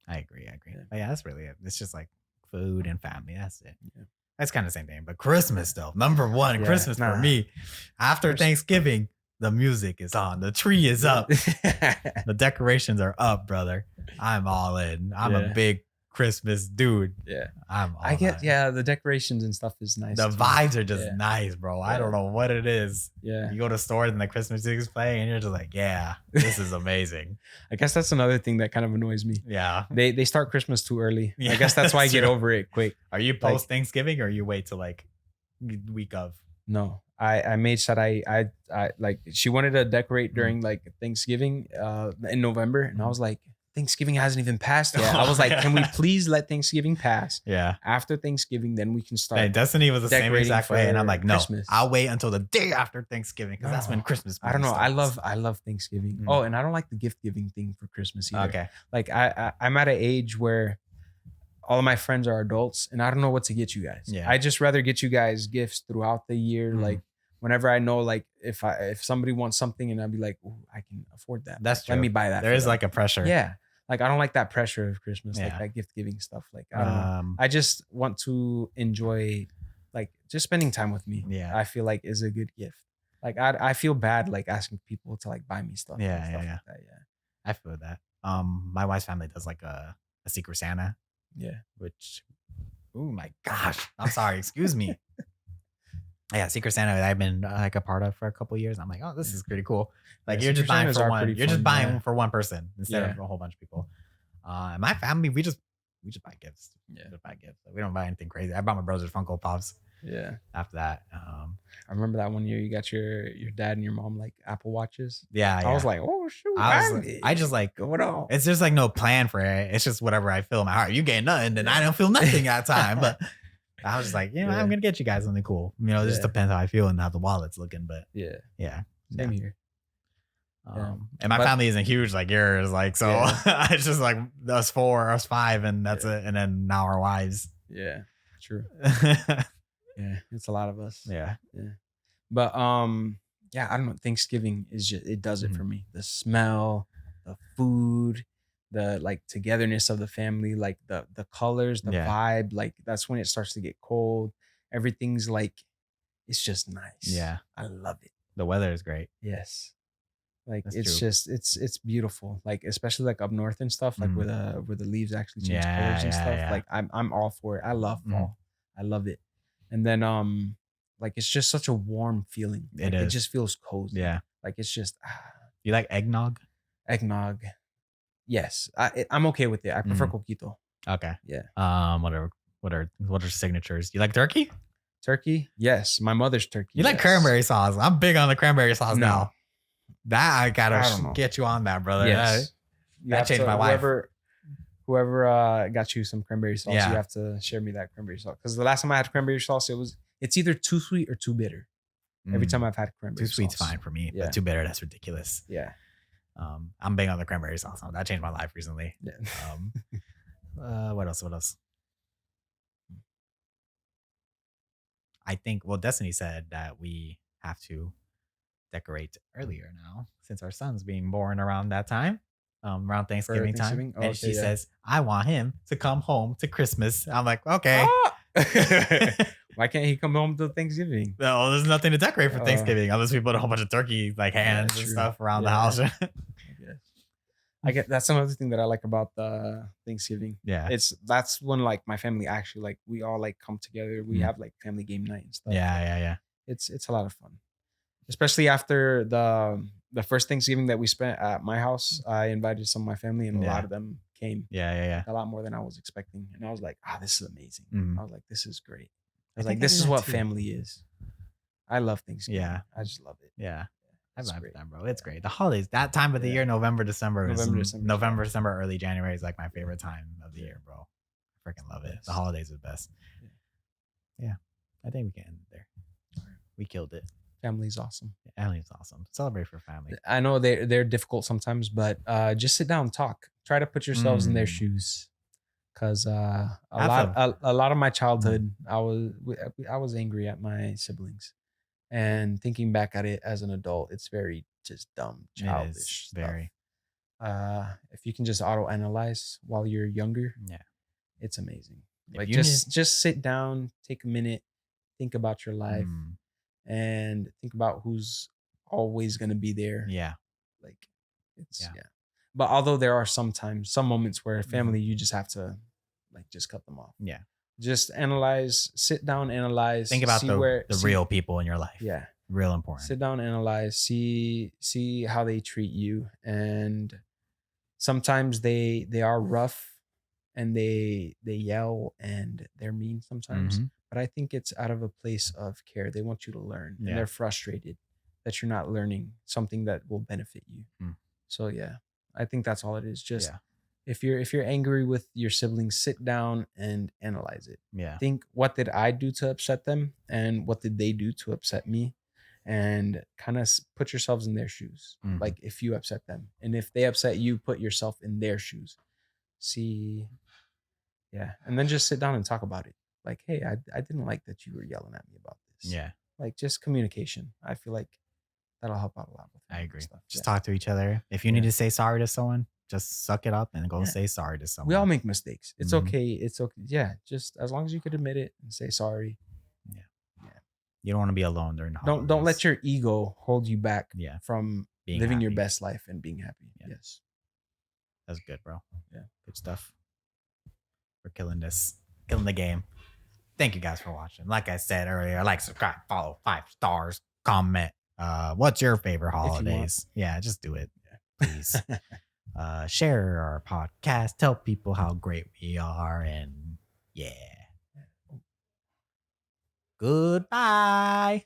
S2: I agree.
S1: Yeah.
S2: But yeah, that's really it. It's just like food and family. That's it.
S1: Yeah.
S2: That's kind of the same thing. But Christmas though, number one,
S1: Yeah,
S2: Christmas for me. After Thanksgiving, the music is on. The tree is up. The decorations are up, brother. I'm all in. I'm a big Christmas dude.
S1: Yeah.
S2: I get
S1: the decorations and stuff is nice.
S2: the
S1: too.
S2: vibes are just nice, bro. I
S1: Yeah.
S2: don't know what it is.
S1: Yeah.
S2: You go to stores and the Christmas music's playing and you're just like, yeah, this is amazing.
S1: I guess that's another thing that kind of annoys me.
S2: Yeah.
S1: They start Christmas too early.
S2: Yeah,
S1: I guess that's why I get
S2: true.
S1: over it quick.
S2: Are you post Thanksgiving or you wait till like week of?
S1: No. I made sure I like she wanted to decorate during like Thanksgiving in November and I was like Thanksgiving hasn't even passed yet. I was like, can we please let Thanksgiving pass?
S2: Yeah.
S1: After Thanksgiving, then we can start.
S2: Hey, Destiny was the same
S1: decorating
S2: exact way, and I'm like, no,
S1: Christmas.
S2: I'll wait until the day after Thanksgiving because that's when
S1: No.
S2: Christmas.
S1: I don't know.
S2: starts.
S1: I love Thanksgiving.
S2: Mm.
S1: Oh, and I don't like the gift giving thing for Christmas either.
S2: Okay.
S1: Like I'm at an age where all of my friends are adults and I don't know what to get you guys.
S2: Yeah.
S1: I just rather get you guys gifts throughout the year.
S2: Mm.
S1: Like whenever I know, like if somebody wants something and I'll be like, ooh, I can afford that.
S2: That's true.
S1: Let me buy that.
S2: There
S1: for
S2: is
S1: them.
S2: like a pressure.
S1: Yeah. Like I don't like that pressure of Christmas, like
S2: Yeah.
S1: that gift giving stuff. Like I don't know. I just want to enjoy like just spending time with me.
S2: Yeah.
S1: I feel like is a good gift. Like I feel bad like asking people to like buy me stuff. and
S2: Yeah,
S1: stuff
S2: yeah.
S1: Like that. Yeah.
S2: I feel that. My wife's family does like a Secret Santa,
S1: Yeah.
S2: which, oh my gosh, I'm sorry, excuse me. Yeah, Secret Santa I've been like a part of for a couple years. I'm like, oh, this is pretty cool. Like
S1: Yeah,
S2: you're just
S1: Secret
S2: buying
S1: Santas
S2: for
S1: are
S2: one.
S1: pretty
S2: You're just
S1: fun,
S2: buying
S1: yeah.
S2: for one person instead of
S1: Yeah.
S2: a whole bunch of people. My family, we just buy gifts.
S1: Yeah.
S2: Just buy gifts. We don't buy anything crazy. I bought my brothers Funko Pops.
S1: Yeah.
S2: After that,
S1: I remember that one year you got your dad and your mom like Apple Watches.
S2: yeah,
S1: I was like, oh shoot.
S2: I just like
S1: going on.
S2: it's just like no plan for it. It's just whatever I feel in my heart. You get nothing, then I don't feel nothing at the time. But I was just like, you know,
S1: Yeah.
S2: I'm gonna get you guys something cool. You know, it just
S1: Yeah.
S2: depends how I feel and how the wallet's looking. But
S1: Yeah.
S2: yeah,
S1: Same here.
S2: and my
S1: But-
S2: family isn't huge like yours. Like so,
S1: Yeah.
S2: it's just like us four, us five, and that's it. And then now our wives.
S1: Yeah. True. Yeah. It's a lot of us.
S2: Yeah,
S1: But yeah, I don't know. Thanksgiving is just it does it for me. The smell, the food, the like togetherness of the family, like the colors, the
S2: Yeah.
S1: vibe. Like that's when it starts to get cold. Everything's like it's just nice.
S2: yeah.
S1: I love it.
S2: The weather is great.
S1: Yes. Like
S2: That's
S1: it's
S2: true.
S1: just it's beautiful. Like especially like up north and stuff, like where the leaves actually change
S2: Yeah,
S1: colors and
S2: yeah,
S1: stuff.
S2: yeah.
S1: Like I'm all for it. I love fall. I love it. And then like it's just such a warm feeling.
S2: It
S1: Like, It
S2: is.
S1: just feels cozy.
S2: Yeah.
S1: Like it's just
S2: You like eggnog?
S1: eggnog. Yes, I'm okay with it. I prefer coquito.
S2: Okay.
S1: Yeah.
S2: What are signatures? You like turkey?
S1: Turkey. Yes, my mother's turkey.
S2: You like
S1: yes.
S2: cranberry sauce? I'm big on the cranberry sauce
S1: No.
S2: now. That I
S1: I don't
S2: gotta
S1: know.
S2: get you on that, brother.
S1: Yes.
S2: That
S1: have
S2: changed
S1: to-
S2: my life.
S1: Whoever got you some cranberry sauce,
S2: Yeah.
S1: you have to share me that cranberry sauce. Because the last time I had cranberry sauce, it's either too sweet or too bitter. Every time I've had cranberry
S2: Too sweet's
S1: sauce.
S2: fine for me,
S1: Yeah.
S2: but too bitter, that's ridiculous.
S1: Yeah.
S2: I'm big on the cranberry sauce. That changed my life recently.
S1: Yeah.
S2: What else? I think, well, Destiny said that we have to decorate earlier now since our son's being born around that time, around Thanksgiving time.
S1: Thanksgiving? Oh,
S2: and
S1: okay,
S2: she
S1: yeah.
S2: says, I want him to come home to Christmas. I'm like, okay.
S1: Ah! Why can't he come home to Thanksgiving?
S2: No, there's nothing to decorate for
S1: Oh.
S2: Thanksgiving unless we put a whole bunch of turkey like hands and
S1: true.
S2: stuff around the
S1: Yeah.
S2: house.
S1: I get that's another thing that I like about the Thanksgiving.
S2: Yeah.
S1: That's when like my family actually like we all like come together. We
S2: Mm.
S1: have like family game night and stuff.
S2: Yeah,
S1: Like,
S2: yeah.
S1: it's a lot of fun, especially after the first Thanksgiving that we spent at my house. I invited some of my family, and a lot
S2: Yeah.
S1: of them came.
S2: Yeah.
S1: Like, a lot more than I was expecting, and I was like, this is amazing.
S2: Mhm.
S1: I was like, this is great. I
S2: I
S1: was like,
S2: think I
S1: this
S2: do
S1: is
S2: that
S1: what
S2: too.
S1: family is. I love Thanksgiving.
S2: Yeah.
S1: I just love it.
S2: Yeah. I
S1: It's
S2: vibe
S1: great.
S2: with that, bro. It's great. The holidays, that time of the
S1: Yeah.
S2: year, November, December,
S1: November,
S2: December, early January is like my favorite time of the year, bro. I freaking love it. The holidays are the best. Yeah. I think we can end it there. We killed it.
S1: Family's awesome.
S2: Family's awesome. Celebrate for family.
S1: I know they're difficult sometimes, but just sit down and talk. Try to put yourselves in their shoes, because a lot of my childhood, I was angry at my siblings, and thinking back at it as an adult, it's very just dumb, childish stuff.
S2: Very.
S1: If you can just auto analyze while you're younger,
S2: Yeah.
S1: it's amazing.
S2: If
S1: Like
S2: you
S1: just sit down, take a minute, think about your life, and think about who's always gonna be there.
S2: Yeah.
S1: Like it's But although there are some moments where
S2: Mm-hmm.
S1: family, you just have to like just cut them off.
S2: Yeah.
S1: Just analyze, sit down, analyze.
S2: Think about the real people in your life.
S1: Yeah.
S2: Real important.
S1: Sit down, analyze, see how they treat you. And sometimes they are rough, and they yell, and they're mean sometimes.
S2: Mhm.
S1: But I think it's out of a place of care. They want you to learn,
S2: Yeah.
S1: and they're frustrated that you're not learning something that will benefit you. So yeah, I think that's all it is. Just if you're angry with your siblings, sit down and analyze it.
S2: Yeah.
S1: Think, what did I do to upset them, and what did they do to upset me, and kind of put yourselves in their shoes. Like if you upset them, and if they upset you, put yourself in their shoes. See, and then just sit down and talk about it. Like, hey, I didn't like that you were yelling at me about this.
S2: Yeah.
S1: Like, just communication. I feel like that'll help out a lot with
S2: I agree.
S1: stuff.
S2: Just talk to each other. If you need to say sorry to someone, just suck it up and go say sorry to someone.
S1: We all make mistakes. It's okay. It's okay. Yeah. Just as long as you could admit it and say sorry.
S2: Yeah. You don't want to be alone during the holidays.
S1: Don't let your ego hold you back from
S2: being
S1: living your
S2: happy.
S1: best life and being happy.
S2: Yeah.
S1: Yes.
S2: That's good, bro.
S1: Yeah.
S2: Good stuff. We're killing the game. Thank you guys for watching. Like I said earlier, like, subscribe, follow, 5 stars, comment. What's your favorite holidays? Yeah, just do it, please. Share our podcast. Tell people how great we are, and goodbye.